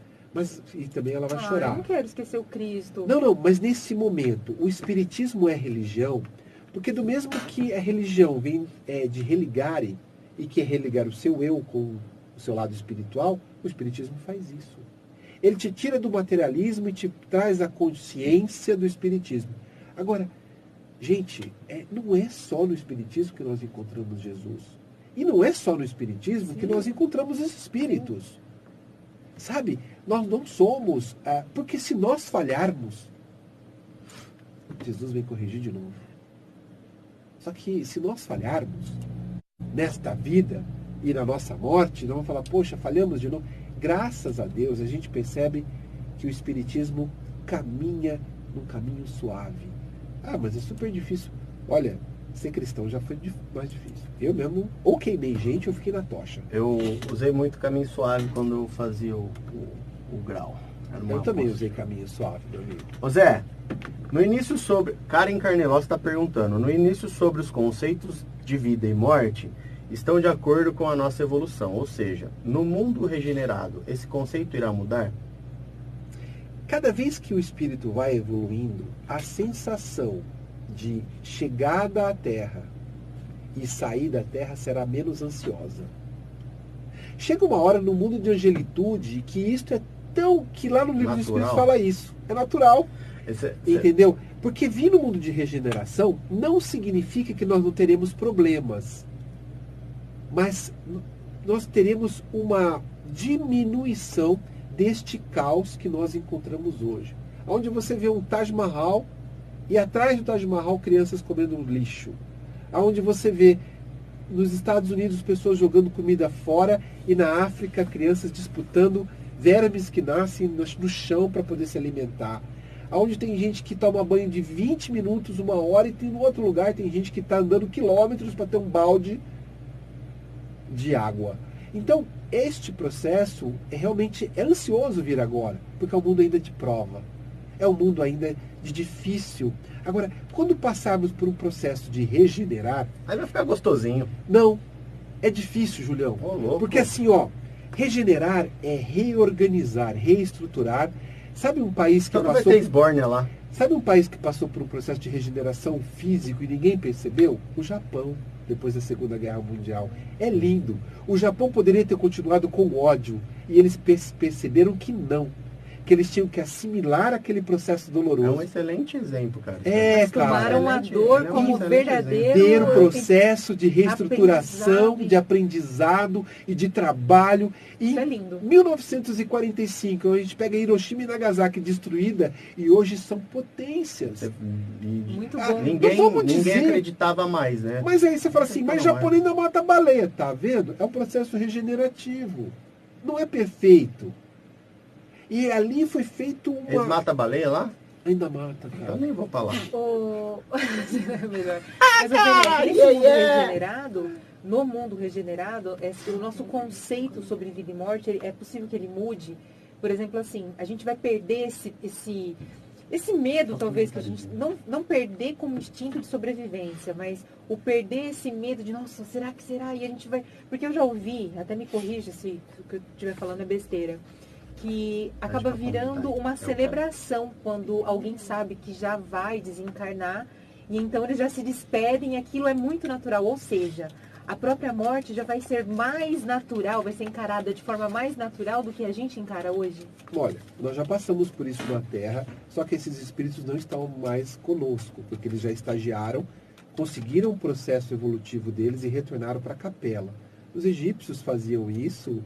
E também ela vai chorar. Eu não quero esquecer o Cristo. Não, mas nesse momento, o Espiritismo é religião, porque do mesmo que a religião vem de religare, e que é religar o seu eu com o seu lado espiritual, o Espiritismo faz isso. Ele te tira do materialismo e te traz a consciência do Espiritismo. Agora, gente, não é só no Espiritismo que nós encontramos Jesus. E não é só no Espiritismo que nós encontramos os Espíritos. Sabe, nós não somos... porque se nós falharmos, Jesus vem corrigir de novo. Só que se nós falharmos nesta vida e na nossa morte, nós vamos falar, poxa, falhamos de novo. Graças a Deus, a gente percebe que o Espiritismo caminha num caminho suave. Mas é super difícil. Olha, ser cristão já foi mais difícil. Eu mesmo, ou queimei gente, ou fiquei na tocha. Eu usei muito caminho suave quando eu fazia o grau. Eu também usei caminho suave, meu amigo. Ô Zé, no início sobre... Karen Carnelós está perguntando. No início sobre os conceitos de vida e morte, estão de acordo com a nossa evolução. Ou seja, no mundo regenerado, esse conceito irá mudar? Cada vez que o espírito vai evoluindo, a sensação de chegada à Terra e sair da Terra será menos ansiosa. Chega uma hora no mundo de angelitude que isto é tão... que lá no livro dos Espíritos fala isso. É natural. Entendeu? Porque vir no mundo de regeneração não significa que nós não teremos problemas. Mas nós teremos uma diminuição deste caos que nós encontramos hoje. Onde você vê um Taj Mahal e atrás do Taj Mahal crianças comendo lixo. Onde você vê nos Estados Unidos pessoas jogando comida fora e na África crianças disputando vermes que nascem no chão para poder se alimentar. Onde tem gente que toma banho de 20 minutos, 1 hora, e tem no outro lugar tem gente que está andando quilômetros para ter um balde de água. Então, este processo realmente é ansioso vir agora, porque é um mundo ainda de prova. É um mundo ainda de difícil. Agora, quando passarmos por um processo de regenerar... aí vai ficar gostosinho. Não, é difícil, Julião. Porque assim, regenerar é reorganizar, reestruturar. Sabe um país que passou... vai ter esbórnia lá. Sabe um país que passou por um processo de regeneração físico e ninguém percebeu? O Japão, depois da Segunda Guerra Mundial. É lindo. O Japão poderia ter continuado com ódio. E eles perceberam que não. Que eles tinham que assimilar aquele processo doloroso. É um excelente exemplo, cara. Eles tomaram a dor como verdadeiro processo de reestruturação, de aprendizado e de trabalho. Isso é lindo. Em 1945, a gente pega Hiroshima e Nagasaki destruída e hoje são potências. Muito bom. Ninguém acreditava mais, né? Mas aí você fala assim, mas japonês ainda mata baleia, tá vendo? É um processo regenerativo. Não é perfeito. E ali foi feito uma... Eles matam a baleia lá? Ainda mata, cara. Eu nem vou falar. Melhor. Mas nesse mundo regenerado, no mundo regenerado, o nosso conceito sobre vida e morte, é possível que ele mude. Por exemplo, assim, a gente vai perder esse medo, talvez, que a gente não perder como instinto de sobrevivência, mas o perder esse medo de, nossa, será que será? E a gente vai... Porque eu já ouvi, até me corrija se o que eu estiver falando é besteira, que acaba virando uma celebração quando alguém sabe que já vai desencarnar e então eles já se despedem e aquilo é muito natural, ou seja, a própria morte já vai ser mais natural, vai ser encarada de forma mais natural do que a gente encara hoje? Olha, nós já passamos por isso na Terra, só que esses espíritos não estão mais conosco, porque eles já estagiaram, conseguiram o processo evolutivo deles e retornaram para a capela. Os egípcios faziam isso...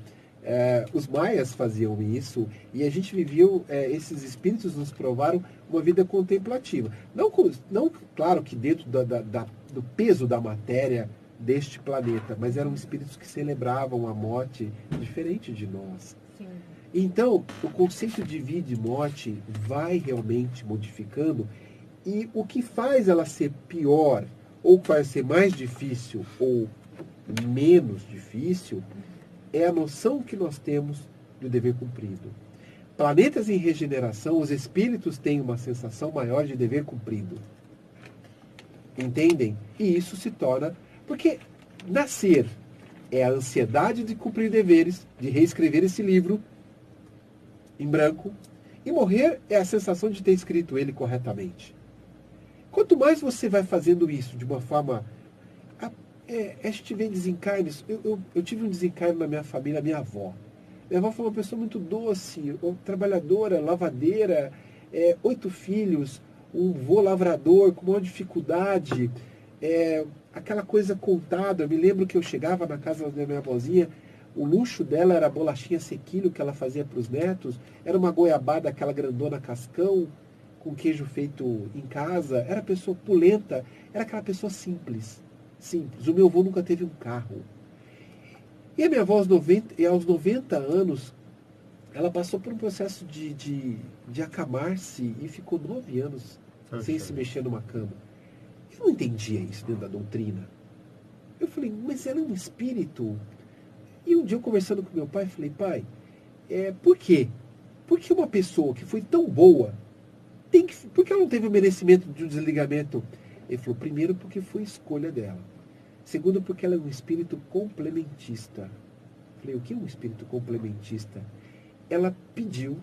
os maias faziam isso e a gente viveu, esses espíritos nos provaram uma vida contemplativa. Não claro que dentro do peso da matéria deste planeta, mas eram espíritos que celebravam a morte diferente de nós. Sim. Então, o conceito de vida e morte vai realmente modificando e o que faz ela ser pior ou faz ser mais difícil ou menos difícil é a noção que nós temos do dever cumprido. Planetas em regeneração, os espíritos têm uma sensação maior de dever cumprido. Entendem? E isso se torna... Porque nascer é a ansiedade de cumprir deveres, de reescrever esse livro em branco, e morrer é a sensação de ter escrito ele corretamente. Quanto mais você vai fazendo isso de uma forma... a gente vê desencarnes. Eu tive um desencarne na minha família, a minha avó. Minha avó foi uma pessoa muito doce, trabalhadora, lavadeira, 8 filhos, um vô lavrador com maior dificuldade, aquela coisa contada. Eu me lembro que eu chegava na casa da minha avózinha, o luxo dela era a bolachinha sequilho que ela fazia para os netos, era uma goiabada, aquela grandona cascão, com queijo feito em casa, era pessoa opulenta, era aquela pessoa simples. O meu avô nunca teve um carro. E a minha avó, aos 90 anos, ela passou por um processo de acamar-se e ficou 9 anos sem se mexer numa cama. Eu não entendia isso dentro da doutrina. Eu falei, mas ela é um espírito. E um dia eu conversando com meu pai, falei, pai, por quê? Por que uma pessoa que foi tão boa, por que ela não teve o merecimento de um desligamento? Ele falou, primeiro, porque foi escolha dela. Segundo, porque ela é um espírito complementista. Eu falei, o que é um espírito complementista? Ela pediu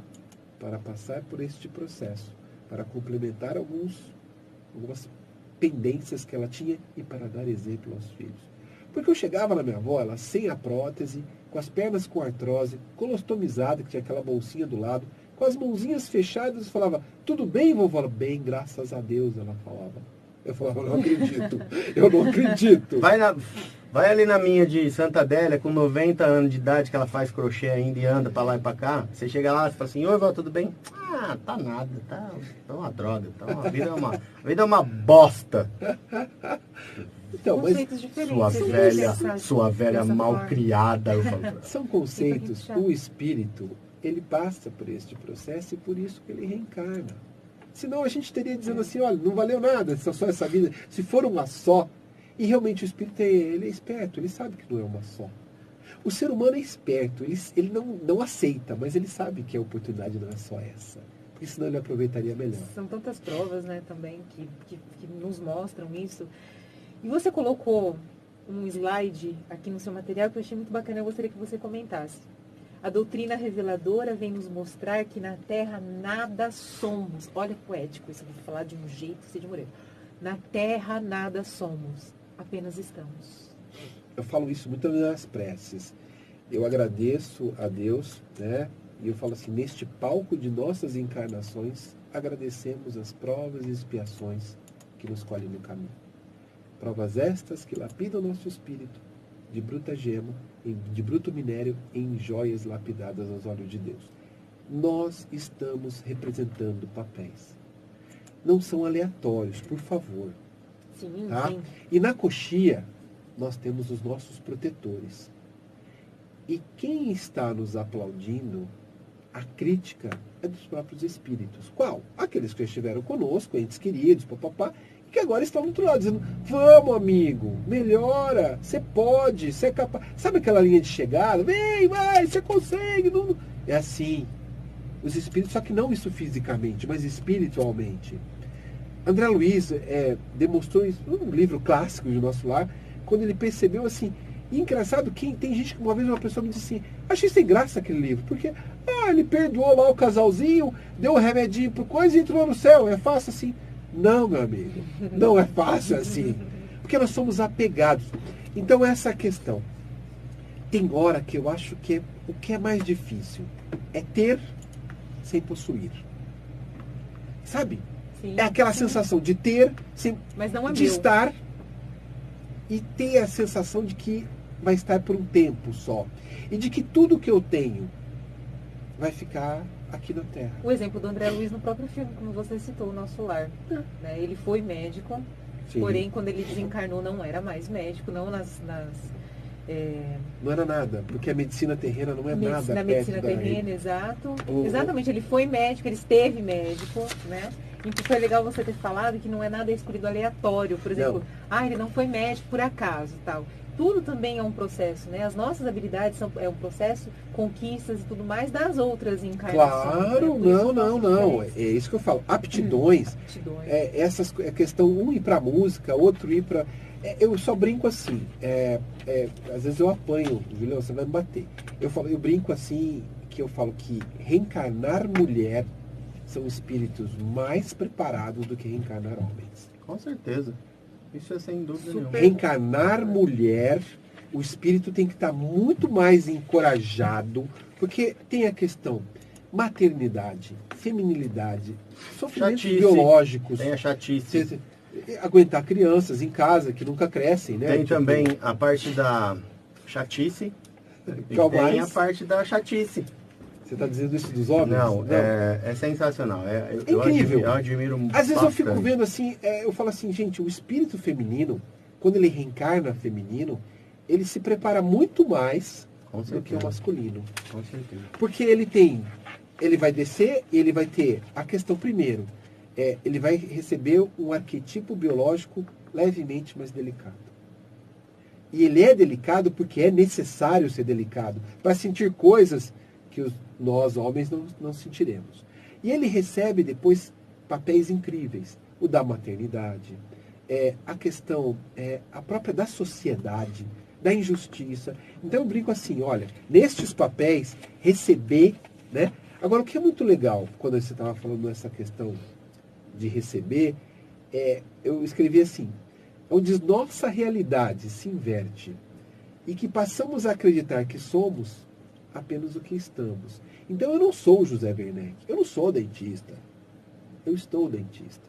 para passar por este processo, para complementar algumas pendências que ela tinha e para dar exemplo aos filhos. Porque eu chegava na minha avó, ela sem a prótese, com as pernas com artrose, colostomizada, que tinha aquela bolsinha do lado, com as mãozinhas fechadas, e falava, tudo bem, vovó? Ela, bem, graças a Deus, ela falava. Eu falava, não acredito, eu não acredito. Vai ali na minha de Santa Adélia, com 90 anos de idade, que ela faz crochê ainda e anda pra lá e pra cá. Você chega lá e fala assim, oi, vó, tudo bem? Ah, tá nada, tá uma droga, a vida é uma bosta. Então, mas sua velha malcriada. São conceitos, o espírito, ele passa por este processo e por isso que ele reencarna. Senão a gente teria dizendo assim, olha, não valeu nada, só essa vida. Se for uma só, e realmente o espírito ele é esperto, ele sabe que não é uma só. O ser humano é esperto, ele não aceita, mas ele sabe que a oportunidade não é só essa. Porque senão ele aproveitaria melhor. São tantas provas, né, também, que nos mostram isso. E você colocou um slide aqui no seu material que eu achei muito bacana, eu gostaria que você comentasse. A doutrina reveladora vem nos mostrar que na Terra nada somos. Olha que poético isso, eu vou falar de um jeito, Cid Moreira. Na Terra nada somos, apenas estamos. Eu falo isso muitas vezes nas preces. Eu agradeço a Deus, né? E eu falo assim, neste palco de nossas encarnações, agradecemos as provas e expiações que nos colhem no caminho. Provas estas que lapidam nosso espírito, de bruta gema, de bruto minério, em joias lapidadas aos olhos de Deus. Nós estamos representando papéis. Não são aleatórios, por favor. Sim, tá? sim. E na coxia, nós temos os nossos protetores. E quem está nos aplaudindo, a crítica é dos próprios espíritos. Qual? Aqueles que estiveram conosco, entes queridos, papapá, e que agora estão do outro lado, dizendo, vamos amigo, melhora, você pode, você é capaz. Sabe aquela linha de chegada? Vem, vai, você consegue. Não... É assim. Os espíritos, só que não isso fisicamente, mas espiritualmente. André Luiz demonstrou isso num livro clássico de Nosso Lar, quando ele percebeu assim, e engraçado, tem gente que uma vez uma pessoa me disse assim, achei sem graça aquele livro, porque ele perdoou lá o casalzinho, deu o remedinho pro coisa e entrou no céu, é fácil assim. Não, meu amigo, não é fácil assim, porque nós somos apegados. Então essa questão, tem hora que eu acho que o que é mais difícil é ter sem possuir. Sabe? Sim, é aquela sim. sensação de ter, sem, Mas não é de meu. estar, e ter a sensação de que vai estar por um tempo só. E de que tudo que eu tenho vai ficar aqui na Terra. O exemplo do André Luiz no próprio filme, como você citou, o Nosso Lar. Né? Ele foi médico, Sim. porém, quando ele desencarnou, não era mais médico, não Não era nada, porque a medicina terrena não é nada na perto medicina da terrena, exato. O- Exatamente, ele foi médico, ele esteve médico, né? Então foi legal você ter falado que não é nada escolhido aleatório. Por exemplo, ele não foi médico por acaso, tal. Tudo também é um processo, né? As nossas habilidades é um processo, conquistas e tudo mais das outras encarnações. Claro, né? Por isso não. É isso que eu falo. Aptidões. A questão, um ir para música, outro ir para... eu só brinco assim. Às vezes eu apanho, Julião, você vai me bater. Eu brinco assim, que eu falo que reencarnar mulher são espíritos mais preparados do que reencarnar homens. Com certeza. Isso é sem dúvida nenhuma. Reencarnar mulher, o espírito tem que estar muito mais encorajado, porque tem a questão maternidade, feminilidade, sofrimentos biológicos. Tem a chatice. Aguentar crianças em casa que nunca crescem, né? Tem também a parte da chatice e tem a parte da chatice. Você está dizendo isso dos homens? Não. É sensacional. Incrível. Eu admiro muito. Às vezes eu fico vendo assim, eu falo assim, gente, o espírito feminino, quando ele reencarna feminino, ele se prepara muito mais do que o masculino. Com certeza. Porque ele vai descer e ele vai ter a questão primeiro, ele vai receber um arquetipo biológico levemente mais delicado. E ele é delicado porque é necessário ser delicado, para sentir coisas que nós, homens, não sentiremos. E ele recebe depois papéis incríveis. O da maternidade, a questão a própria da sociedade, da injustiça. Então eu brinco assim, olha, nestes papéis, receber, né? Agora, o que é muito legal, quando você estava falando nessa questão de receber, eu escrevi assim, onde nossa realidade se inverte e que passamos a acreditar que somos apenas o que estamos. Então eu não sou o José Werneck, eu não sou dentista, eu estou dentista.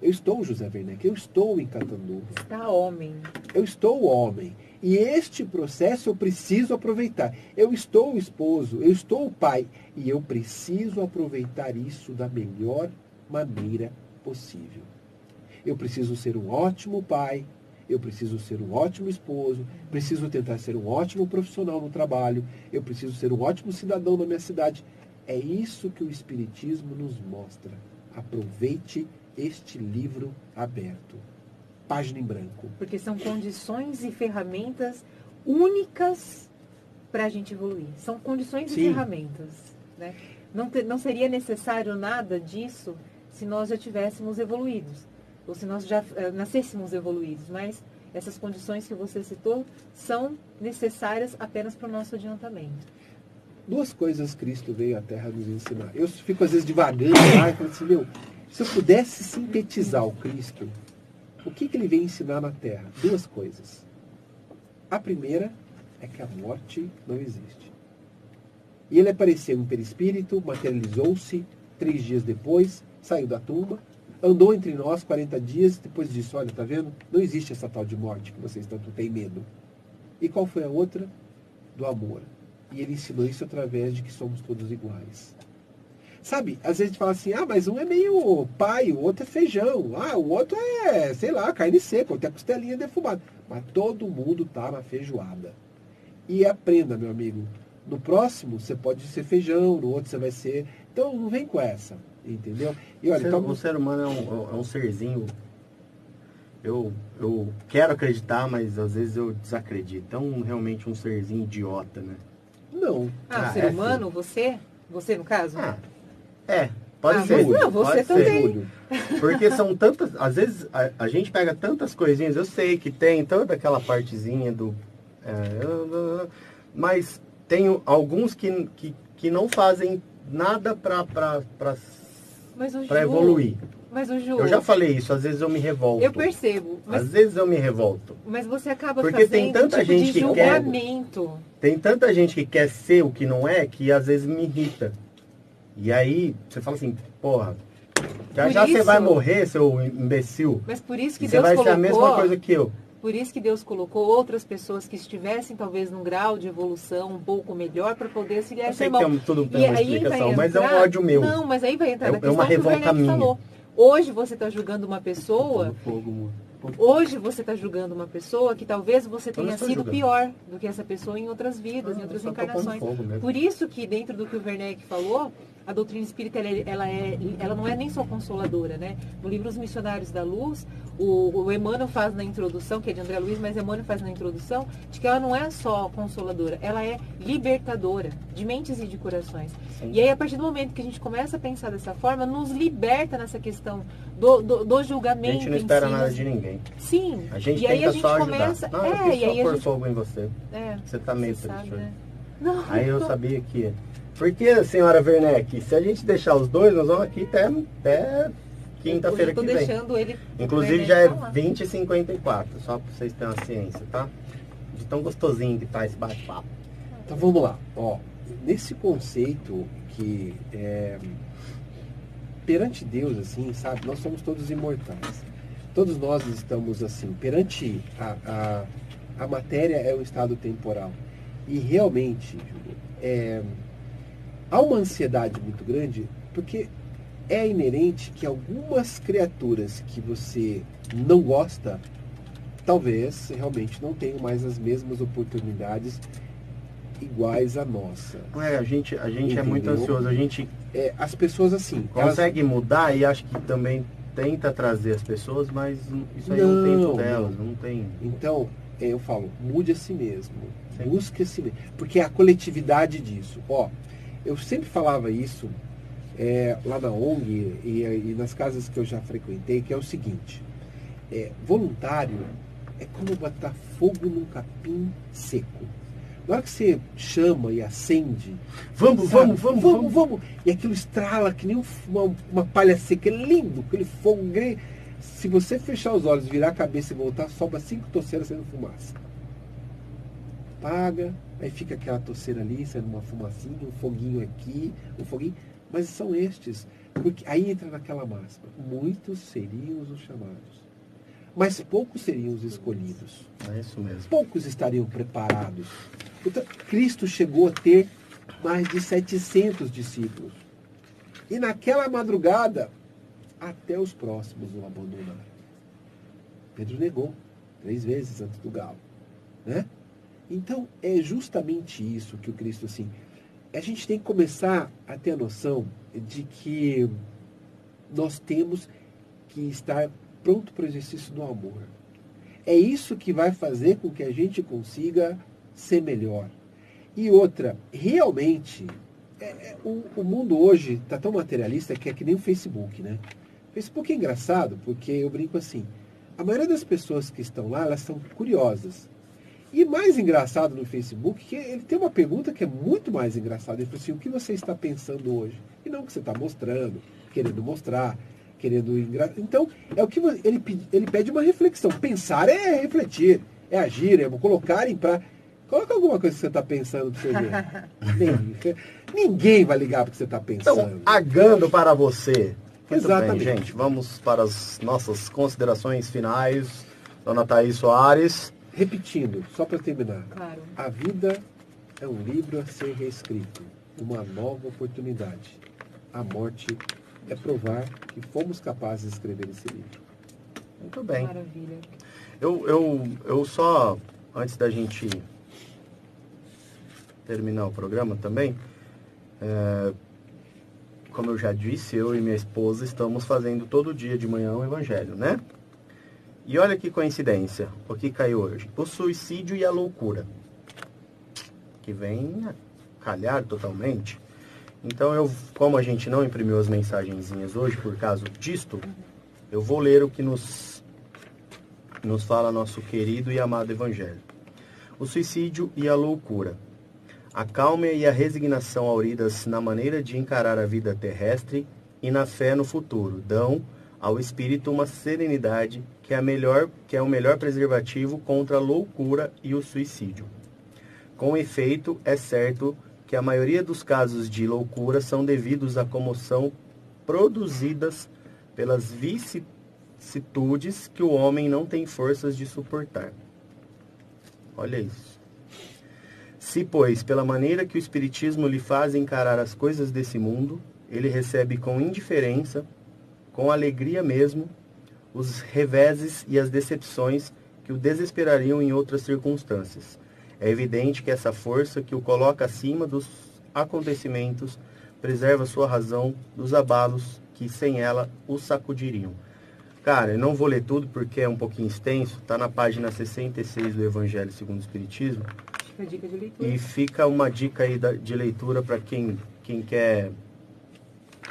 Eu estou José Werneck, eu estou em Catanduva. Está homem. Eu estou homem. E este processo eu preciso aproveitar. Eu estou o esposo, eu estou o pai. E eu preciso aproveitar isso da melhor maneira possível. Eu preciso ser um ótimo pai, eu preciso ser um ótimo esposo, preciso tentar ser um ótimo profissional no trabalho, eu preciso ser um ótimo cidadão na minha cidade. É isso que o Espiritismo nos mostra. Aproveite este livro aberto. Página em branco. Porque são condições e ferramentas únicas para a gente evoluir. São condições Sim. e ferramentas. Né? Não seria necessário nada disso se nós já tivéssemos evoluídos. Ou se nós já nascêssemos evoluídos. Mas essas condições que você citou são necessárias apenas para o nosso adiantamento. Duas coisas Cristo veio à Terra nos ensinar. Eu fico às vezes divagando lá e falo assim, se eu pudesse sintetizar o Cristo, o que ele veio ensinar na Terra? Duas coisas. A primeira é que a morte não existe. E ele apareceu em perispírito, materializou-se, 3 dias depois, saiu da tumba, andou entre nós 40 dias, depois disso, olha, tá vendo? Não existe essa tal de morte que vocês tanto têm medo. E qual foi a outra? Do amor. E ele ensinou isso através de que somos todos iguais. Sabe, às vezes a gente fala assim, mas um é meio pai, o outro é feijão, o outro é, sei lá, carne seca, ou tem a costelinha defumada. Mas todo mundo tá na feijoada. E aprenda, meu amigo, no próximo você pode ser feijão, no outro você vai ser... Então não vem com essa, entendeu? E olha, o ser humano é um serzinho... Eu quero acreditar, mas às vezes eu desacredito. É realmente um serzinho idiota, né? Não. Ser humano, você? Você, no caso? Pode ser. Não, você também. Porque são tantas... Às vezes a gente pega tantas coisinhas, eu sei que tem toda aquela partezinha do... mas tem alguns que não fazem nada para evoluir. Mas o Ju... Eu já falei isso, às vezes eu me revolto. Eu percebo. Às vezes eu me revolto. Mas você acaba porque fazendo tem tanta tipo gente de que julgamento. Tem tanta gente que quer ser o que não é, que às vezes me irrita. E aí, você fala assim, porra, já você vai morrer, seu imbecil. Mas por isso que Deus colocou... Você vai ser a mesma coisa que eu. Por isso que Deus colocou outras pessoas que estivessem talvez num grau de evolução um pouco melhor para poder auxiliar esse irmão. Eu sei que tudo tem uma explicação, mas é um ódio meu. Não, mas aí vai entrar na questão uma revolta que o minha. falou. Hoje você está julgando uma pessoa... Hoje você está julgando uma pessoa que talvez você tenha sido pior do que essa pessoa em outras vidas, em outras encarnações. Por isso que dentro do que o Werneck falou, a doutrina espírita ela não é nem só consoladora, né? No livro Os Missionários da Luz, o Emmanuel faz na introdução, que é de André Luiz, mas Emmanuel faz na introdução, de que ela não é só consoladora, ela é libertadora de mentes e de corações. Sim. E aí, a partir do momento que a gente começa a pensar dessa forma, nos liberta nessa questão do julgamento. A gente não espera nada de ninguém. Sim. A gente e aí tenta a gente só começa... ajudar. e aí pôr fogo em você. Você tá meio triste. Né? Não, aí eu sabia que... Porque, senhora Werneck, se a gente deixar os dois, nós vamos aqui até quinta-feira que vem. Deixando ele... Inclusive já é 20h54, só pra vocês terem uma ciência, tá? De tão gostosinho que tá esse bate-papo. Então vamos lá. Nesse conceito que perante Deus, assim, sabe? Nós somos todos imortais. Todos nós estamos assim, perante a matéria é um estado temporal. E realmente, há uma ansiedade muito grande, porque é inerente que algumas criaturas que você não gosta, talvez realmente não tenham mais as mesmas oportunidades iguais à nossa. A gente é muito ansioso, a gente... as pessoas assim... Consegue mudar e acho que também tenta trazer as pessoas, mas isso aí não tem tutela, não tem... Então, eu falo, mude a si mesmo, busque a si mesmo, porque é a coletividade disso. Eu sempre falava isso lá na ONG e nas casas que eu já frequentei, que é o seguinte, voluntário é como botar fogo num capim seco. Na hora que você chama e acende, vamos, e aquilo estrala que nem uma palha seca, é lindo, aquele fogo grande. Se você fechar os olhos, virar a cabeça e voltar, sobra 5 toceiras saindo fumaça. Apaga, aí fica aquela toceira ali, saindo uma fumacinha, um foguinho aqui, um foguinho. Mas são estes. Porque aí entra naquela máxima. Muitos seriam os chamados, mas poucos seriam os escolhidos. É isso mesmo. Poucos estariam preparados. Então, Cristo chegou a ter mais de 700 discípulos. E naquela madrugada, até os próximos o abandonaram. Pedro negou 3 vezes antes do galo. Né? Então, é justamente isso que o Cristo, assim, a gente tem que começar a ter a noção de que nós temos que estar pronto para o exercício do amor. É isso que vai fazer com que a gente consiga ser melhor. E outra, realmente, o mundo hoje está tão materialista que é que nem o Facebook, né? O Facebook é engraçado porque eu brinco assim, a maioria das pessoas que estão lá, elas são curiosas. E mais engraçado no Facebook, que ele tem uma pergunta que é muito mais engraçada. Ele fala assim, o que você está pensando hoje? E não o que você está mostrando, querendo mostrar, querendo Então, é o que ele pede uma reflexão. Pensar é refletir, é agir, é colocar em prática. Coloca alguma coisa que você está pensando para você ver. Ninguém vai ligar para o que você está pensando. Então, agando para você. Muito Exatamente. bem, gente. Vamos para as nossas considerações finais. Dona Thaís Soares. Repetindo, só para terminar. Claro. A vida é um livro a ser reescrito. Uma nova oportunidade. A morte é provar que fomos capazes de escrever esse livro. Muito bem. Maravilha. Eu só, antes da gente terminar o programa também, como eu já disse, eu e minha esposa estamos fazendo todo dia de manhã o Evangelho, né? E olha que coincidência, o que caiu hoje. O suicídio e a loucura, que vem a calhar totalmente. Então, como a gente não imprimiu as mensagenzinhas hoje por causa disto, eu vou ler o que nos fala nosso querido e amado Evangelho. O suicídio e a loucura. A calma e a resignação auridas na maneira de encarar a vida terrestre e na fé no futuro dão ao espírito uma serenidade que é o melhor preservativo contra a loucura e o suicídio. Com efeito, é certo que a maioria dos casos de loucura são devidos à comoção produzidas pelas vicissitudes que o homem não tem forças de suportar. Olha isso. Se, pois, pela maneira que o Espiritismo lhe faz encarar as coisas desse mundo, ele recebe com indiferença, com alegria mesmo, os reveses e as decepções que o desesperariam em outras circunstâncias. É evidente que essa força que o coloca acima dos acontecimentos preserva sua razão dos abalos que sem ela o sacudiriam. Cara, eu não vou ler tudo porque é um pouquinho extenso, está na página 66 do Evangelho segundo o Espiritismo. Fica a dica de leitura. E fica uma dica aí de leitura para quem quer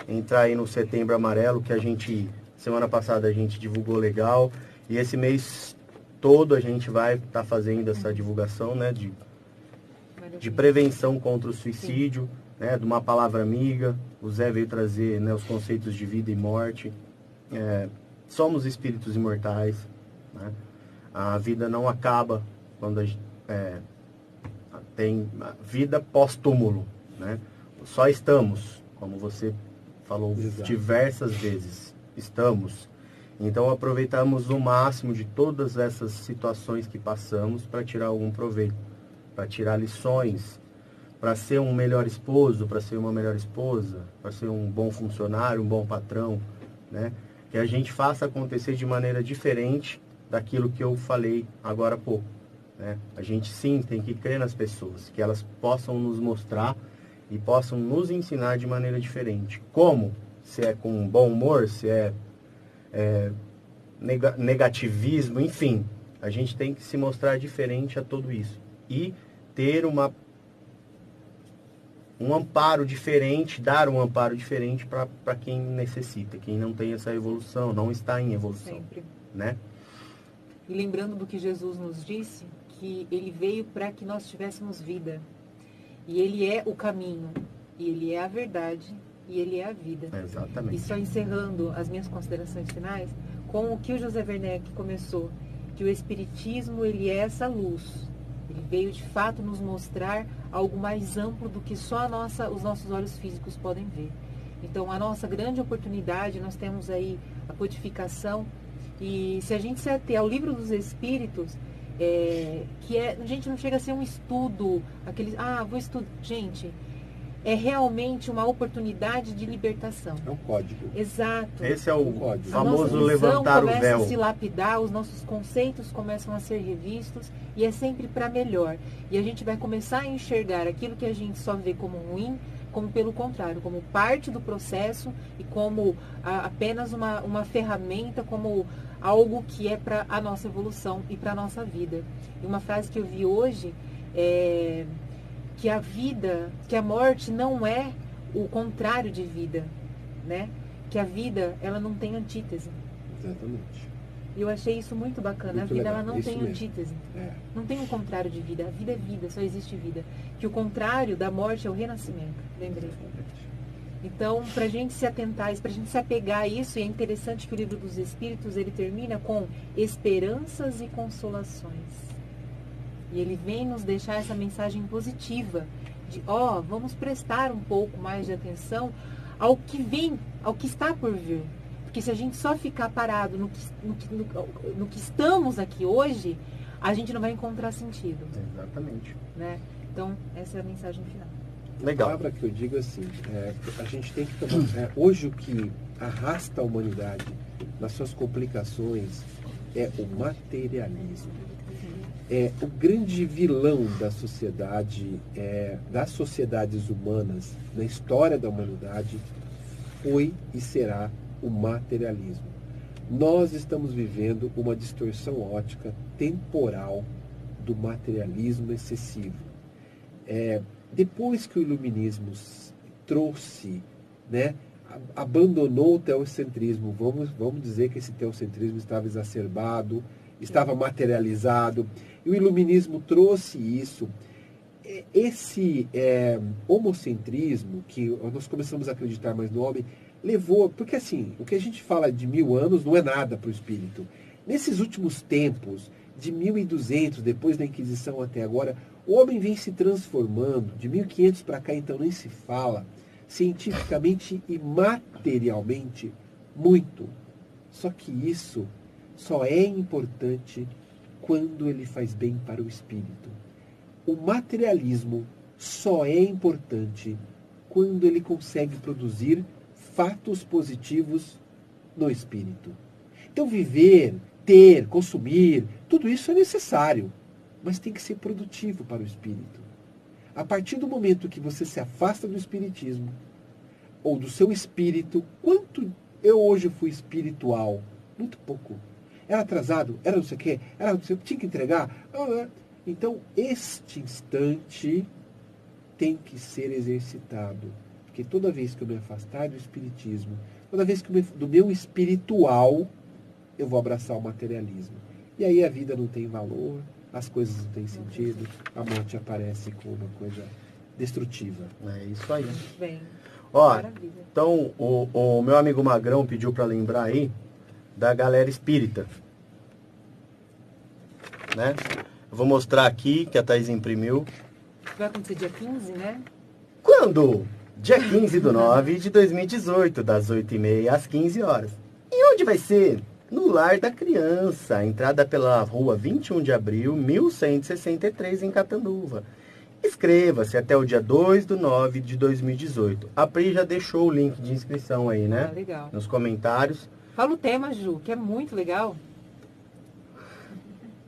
entrar aí no Setembro Amarelo, que semana passada a gente divulgou legal, e esse mês todo a gente vai estar fazendo essa divulgação, né, de prevenção contra o suicídio, né, de uma palavra amiga. O Zé veio trazer, né, os conceitos de vida e morte. Somos espíritos imortais, né? A vida não acaba quando tem vida pós-túmulo, né? Só estamos, como você falou diversas vezes, estamos. Então aproveitamos o máximo de todas essas situações que passamos para tirar algum proveito, para tirar lições, para ser um melhor esposo, para ser uma melhor esposa, para ser um bom funcionário, um bom patrão, né? Que a gente faça acontecer de maneira diferente daquilo que eu falei agora há pouco, né? A gente sim tem que crer nas pessoas, que elas possam nos mostrar e possam nos ensinar de maneira diferente. Como? Se é com bom humor, se é negativismo, enfim. A gente tem que se mostrar diferente a tudo isso. E ter um amparo diferente, dar um amparo diferente para quem necessita, quem não tem essa evolução, não está em evolução. Sempre. Né? E lembrando do que Jesus nos disse, que ele veio para que nós tivéssemos vida. E ele é o caminho, e ele é a verdade, e ele é a vida. Exatamente. E só encerrando as minhas considerações finais, com o que o José Werneck começou, que o Espiritismo, ele é essa luz. Ele veio, de fato, nos mostrar algo mais amplo do que só os nossos olhos físicos podem ver. Então, a nossa grande oportunidade, nós temos aí a codificação, e se a gente se ater ao Livro dos Espíritos, a gente não chega a ser um estudo, vou estudar. Gente, é realmente uma oportunidade de libertação. É um código. Exato. Esse é o código. famoso levantar o véu. Começa a se lapidar, os nossos conceitos começam a ser revistos, e é sempre para melhor. E a gente vai começar a enxergar aquilo que a gente só vê como ruim, como pelo contrário, como parte do processo e como apenas uma ferramenta, como algo que é para a nossa evolução e para a nossa vida. E uma frase que eu vi hoje é que a morte não é o contrário de vida, né? Que a vida, ela não tem antítese. Exatamente. E eu achei isso muito bacana. Muito a vida, legal. ela não Isso tem mesmo. antítese. É. Não tem um contrário de vida. A vida é vida, só existe vida. Que o contrário da morte é o renascimento. Lembrei. Então, para a gente se atentar, para a gente se apegar a isso, e é interessante que o Livro dos Espíritos, ele termina com esperanças e consolações. E ele vem nos deixar essa mensagem positiva, de, vamos prestar um pouco mais de atenção ao que vem, ao que está por vir. Porque se a gente só ficar parado no que estamos aqui hoje, a gente não vai encontrar sentido. Exatamente. Né? Então, essa é a mensagem final. Legal. A palavra que eu digo assim, a gente tem que tomar... hoje o que arrasta a humanidade nas suas complicações é o materialismo. O grande vilão da sociedade, das sociedades humanas, na história da humanidade, foi e será o materialismo. Nós estamos vivendo uma distorção ótica temporal do materialismo excessivo. Depois que o iluminismo trouxe, né, abandonou o teocentrismo, vamos dizer que esse teocentrismo estava exacerbado, estava materializado, e o iluminismo trouxe isso. Esse homocentrismo, que nós começamos a acreditar mais no homem, levou... Porque assim, o que a gente fala de 1000 anos não é nada para o espírito. Nesses últimos tempos, de 1200, depois da Inquisição até agora, o homem vem se transformando, de 1500 para cá, então nem se fala, cientificamente e materialmente, muito. Só que isso só é importante quando ele faz bem para o espírito. O materialismo só é importante quando ele consegue produzir fatos positivos no espírito. Então viver, ter, consumir, tudo isso é necessário, mas tem que ser produtivo para o espírito. A partir do momento que você se afasta do espiritismo, ou do seu espírito, quanto eu hoje fui espiritual? Muito pouco. Era atrasado, era não sei o quê, tinha que entregar. Então, este instante tem que ser exercitado. Porque toda vez que eu me afastar do espiritismo, toda vez que do meu espiritual, eu vou abraçar o materialismo. E aí a vida não tem valor, as coisas não têm sentido, a morte aparece como uma coisa destrutiva. É isso aí. Bem, maravilha. Então, o meu amigo Magrão pediu para lembrar aí da galera espírita. Né? Eu vou mostrar aqui, que a Thaís imprimiu. Vai acontecer dia 15, né? Quando? Dia 15 de 9 de 2018, das 8h30 às 15 horas. E onde vai ser? No Lar da Criança, entrada pela rua 21 de abril, 1163, em Catanduva. Inscreva-se até o dia 2 de 9 de 2018. A Pri já deixou o link de inscrição aí, né? Legal. Nos comentários. Fala o tema, Ju, que é muito legal.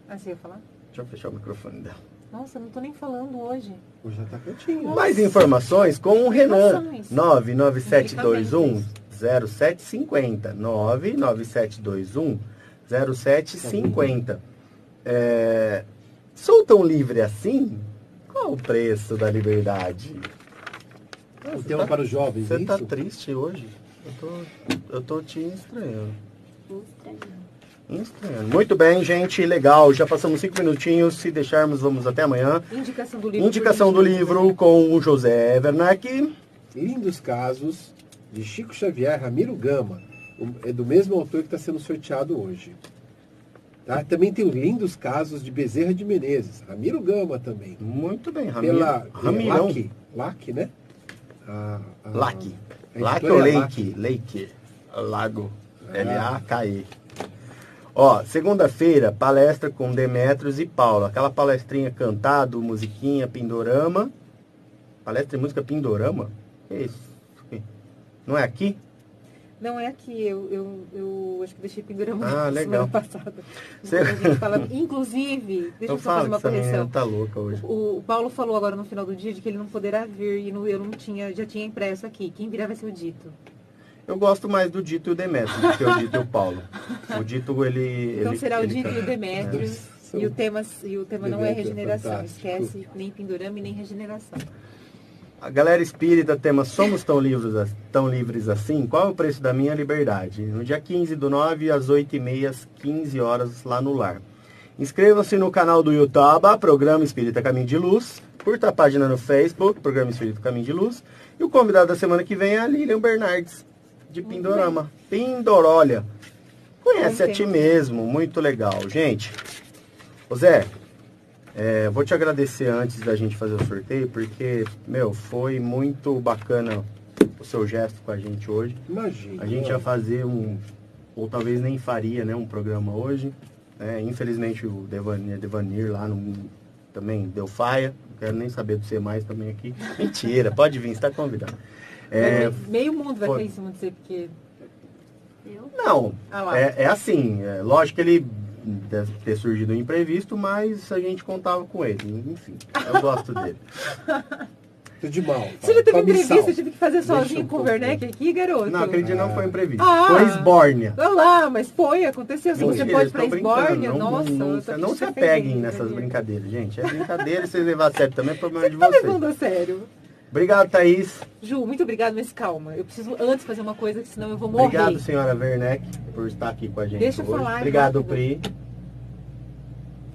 Você ia falar? Deixa eu fechar o microfone dela. Nossa, não tô nem falando hoje. Hoje já está quietinho. Mais informações com o Renan. 99721 0750. 99721 0750. Sou tão livre assim? Qual o preço da liberdade? O tema para os jovens, Você é tá isso? triste hoje? Eu tô te estranhando. Estranhando. Muito bem, gente, legal. Já passamos 5 minutinhos. Se deixarmos, vamos até amanhã. Indicação do livro. Indicação do livro com o José Werneck. Lindos casos de Chico Xavier, Ramiro Gama. É do mesmo autor que está sendo sorteado hoje. Tá? Também tem lindos casos de Bezerra de Menezes. Ramiro Gama também. Muito bem, Ramiro. Pela Ramirão. LAC, né? LAC. a LAC editora ou é Lake? Lake. Lago. L-A-K-E. Ó, segunda-feira, palestra com Demetrios e Paulo. Aquela palestrinha cantado, musiquinha, pindorama. Palestra de música pindorama? Que isso? Não é aqui? Não é aqui, eu acho que deixei pendurando legal. semana passada. A gente fala, inclusive, deixa eu só fazer uma correção. Tá louca hoje. O Paulo falou agora no final do dia de que ele não poderá vir e eu não tinha, já tinha impresso aqui. Quem virá vai ser o Dito. Eu gosto mais do Dito e o Demétrio do que o Dito e o Paulo. O Dito, ele... Então será o Dito canta. e o Demétrio. E o tema não é regeneração. fantástico. Esquece nem pendurama e nem regeneração. A galera espírita, tema Somos tão livres assim? Qual é o preço da minha liberdade? No dia 15/9, às 8h30, 15 horas, lá no lar. Inscreva-se no canal do YouTube, Programa Espírita Caminho de Luz. Curta a página no Facebook, Programa Espírita Caminho de Luz. E o convidado da semana que vem é a Lilian Bernardes, de Pindorama. Pindorolha. Conhece a ti mesmo, muito legal. Gente, ô Zé, vou te agradecer antes da gente fazer o sorteio, porque, foi muito bacana o seu gesto com a gente hoje. Imagina. A gente ia fazer ou talvez nem faria, né, um programa hoje. Infelizmente o Devanir lá também deu faia. Não quero nem saber do você mais também aqui. Mentira, pode vir, você está convidado. Meio mundo vai cair em cima de você, porque... Não, é assim, lógico que ele deve ter surgido um imprevisto, mas a gente contava com ele. Enfim, eu gosto dele. Tô de mal. Você já teve Missal. entrevista, tive que fazer sozinho com o Werneck aqui, garoto? Não, aquele dia não foi imprevisto. Ah. Foi esbórnia. Olha lá, mas aconteceu. Se você Mentira, pode eles pra tão brincando, esbórnia, nossa. não se apeguem nessas brincadeiras, gente. É brincadeira e vocês levar a sério também é problema Você de tá vocês. levando a sério. Obrigado, Thaís. Ju, muito obrigado, mas calma. Eu preciso antes fazer uma coisa, que senão eu vou morrer. Obrigado, senhora Werneck, por estar aqui com a gente Deixa eu hoje. falar, Obrigado, rápido. Pri.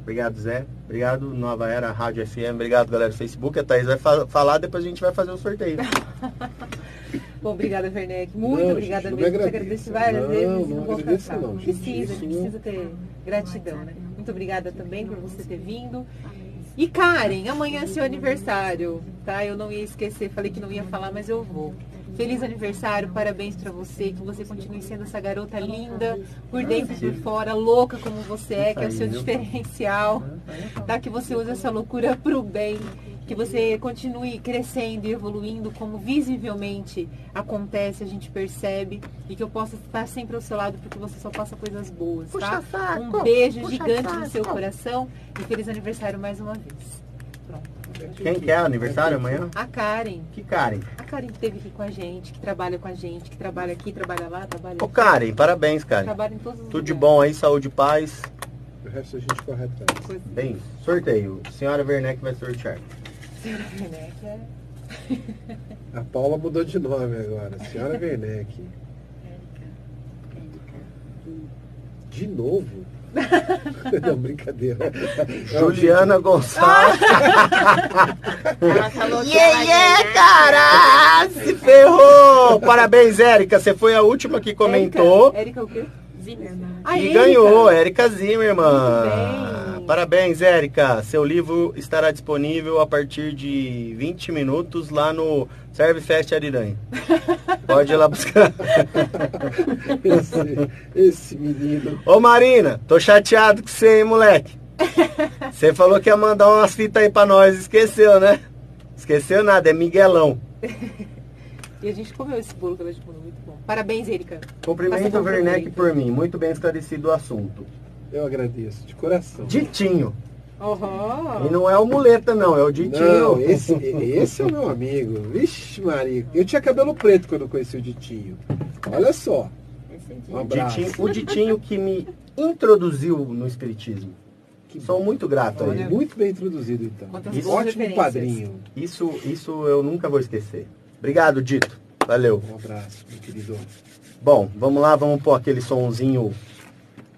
Obrigado, Zé. Obrigado, Nova Era, Rádio FM. Obrigado, galera do Facebook. A Thaís vai falar, depois a gente vai fazer o sorteio. Bom, obrigada, Werneck. Muito obrigada gente, mesmo. não Te agradeço várias vezes. não vou agradeço cansar. não, gente. Precisa, a gente precisa ter gratidão, né? Muito obrigada também por você ter vindo. E Karen, amanhã é seu aniversário, tá? Eu não ia esquecer, falei que não ia falar, mas eu vou. Feliz aniversário, parabéns pra você, que você continue sendo essa garota linda, por dentro e por fora, louca como você é, que é o seu diferencial, tá? Que você use essa loucura pro bem, que você continue crescendo e evoluindo como visivelmente acontece, a gente percebe, e que eu possa estar sempre ao seu lado, porque você só passa coisas boas, tá? Um beijo gigante no seu coração e feliz aniversário mais uma vez. Pronto. Quem que é o aniversário amanhã? A Karen. Que Karen? A Karen que esteve aqui com a gente, que trabalha com a gente, que trabalha aqui, trabalha lá, trabalha Ô, Karen, parabéns, Karen. trabalha em todos os Tudo de lugares. bom aí, saúde e paz. O resto a gente corre atrás. Coisa- Bem, sorteio. Senhora Werneck vai sortear. Senhora Werneck é... A Paula mudou de nome agora. Senhora Werneck. De novo? Não, brincadeira. Juliana Gonçalves. Ela falou que Cara! Se ferrou! Parabéns, Érica. Você foi a última que comentou. Érica o quê? Zimmermann. Ah, E Érica. ganhou, Érica Zimmermann. Muito bem. Parabéns, Érica. Seu livro estará disponível a partir de 20 minutos lá no Serve Fest Ariranha. Pode ir lá buscar. Esse menino. Ô Marina, tô chateado com você, hein, moleque. Você falou que ia mandar umas fitas aí pra nós, esqueceu, né? Esqueceu nada, é Miguelão. E a gente comeu esse bolo que ela mandou, muito bom. Parabéns, Érica. Cumprimento Passa o Werneck cumprimento. por mim, muito bem esclarecido o assunto. Eu agradeço, de coração. Ditinho. Uhum. E não é o muleta, não, é o Ditinho. Não, esse é o meu amigo. Vixe, Maria. Eu tinha cabelo preto quando eu conheci o Ditinho. Olha só. Esse Um dia. abraço. O Ditinho que me introduziu no espiritismo. Que Sou muito grato a Olha. ele. Muito bem introduzido, então. Quantas Isso. boas Ótimo referências. padrinho. Isso eu nunca vou esquecer. Obrigado, Dito. Valeu. Um abraço, meu querido. Bom, vamos lá, vamos pôr aquele sonzinho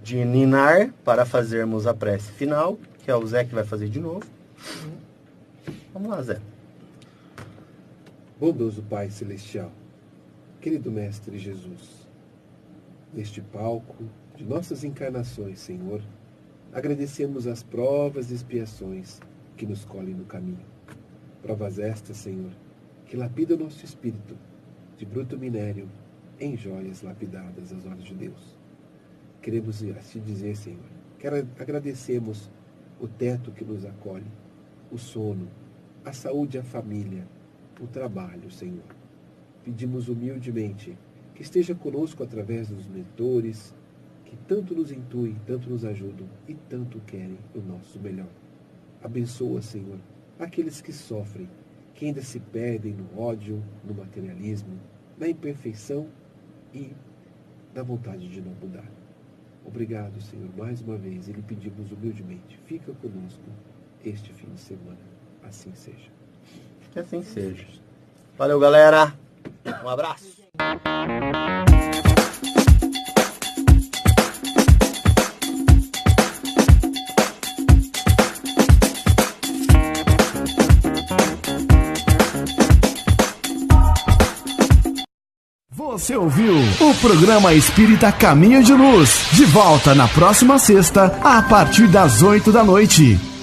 de ninar para fazermos a prece final, que é o Zé que vai fazer de novo. Vamos lá, Zé. Bondoso Pai Celestial, querido Mestre Jesus, neste palco de nossas encarnações, Senhor, agradecemos as provas e expiações que nos colhem no caminho. Provas estas, Senhor, que lapidam o nosso espírito de bruto minério em joias lapidadas aos olhos de Deus. Queremos te dizer, Senhor, que agradecemos o teto que nos acolhe, o sono, a saúde e a família, o trabalho, Senhor. Pedimos humildemente que esteja conosco através dos mentores, que tanto nos intuem, tanto nos ajudam e tanto querem o nosso melhor. Abençoa, Senhor, aqueles que sofrem, que ainda se perdem no ódio, no materialismo, na imperfeição e na vontade de não mudar. Obrigado, Senhor, mais uma vez, e lhe pedimos humildemente, fica conosco este fim de semana. Assim seja. Que assim seja. Valeu, galera. Um abraço. Você ouviu o programa Espírita Caminho de Luz. De volta na próxima sexta, a partir das 8 da noite.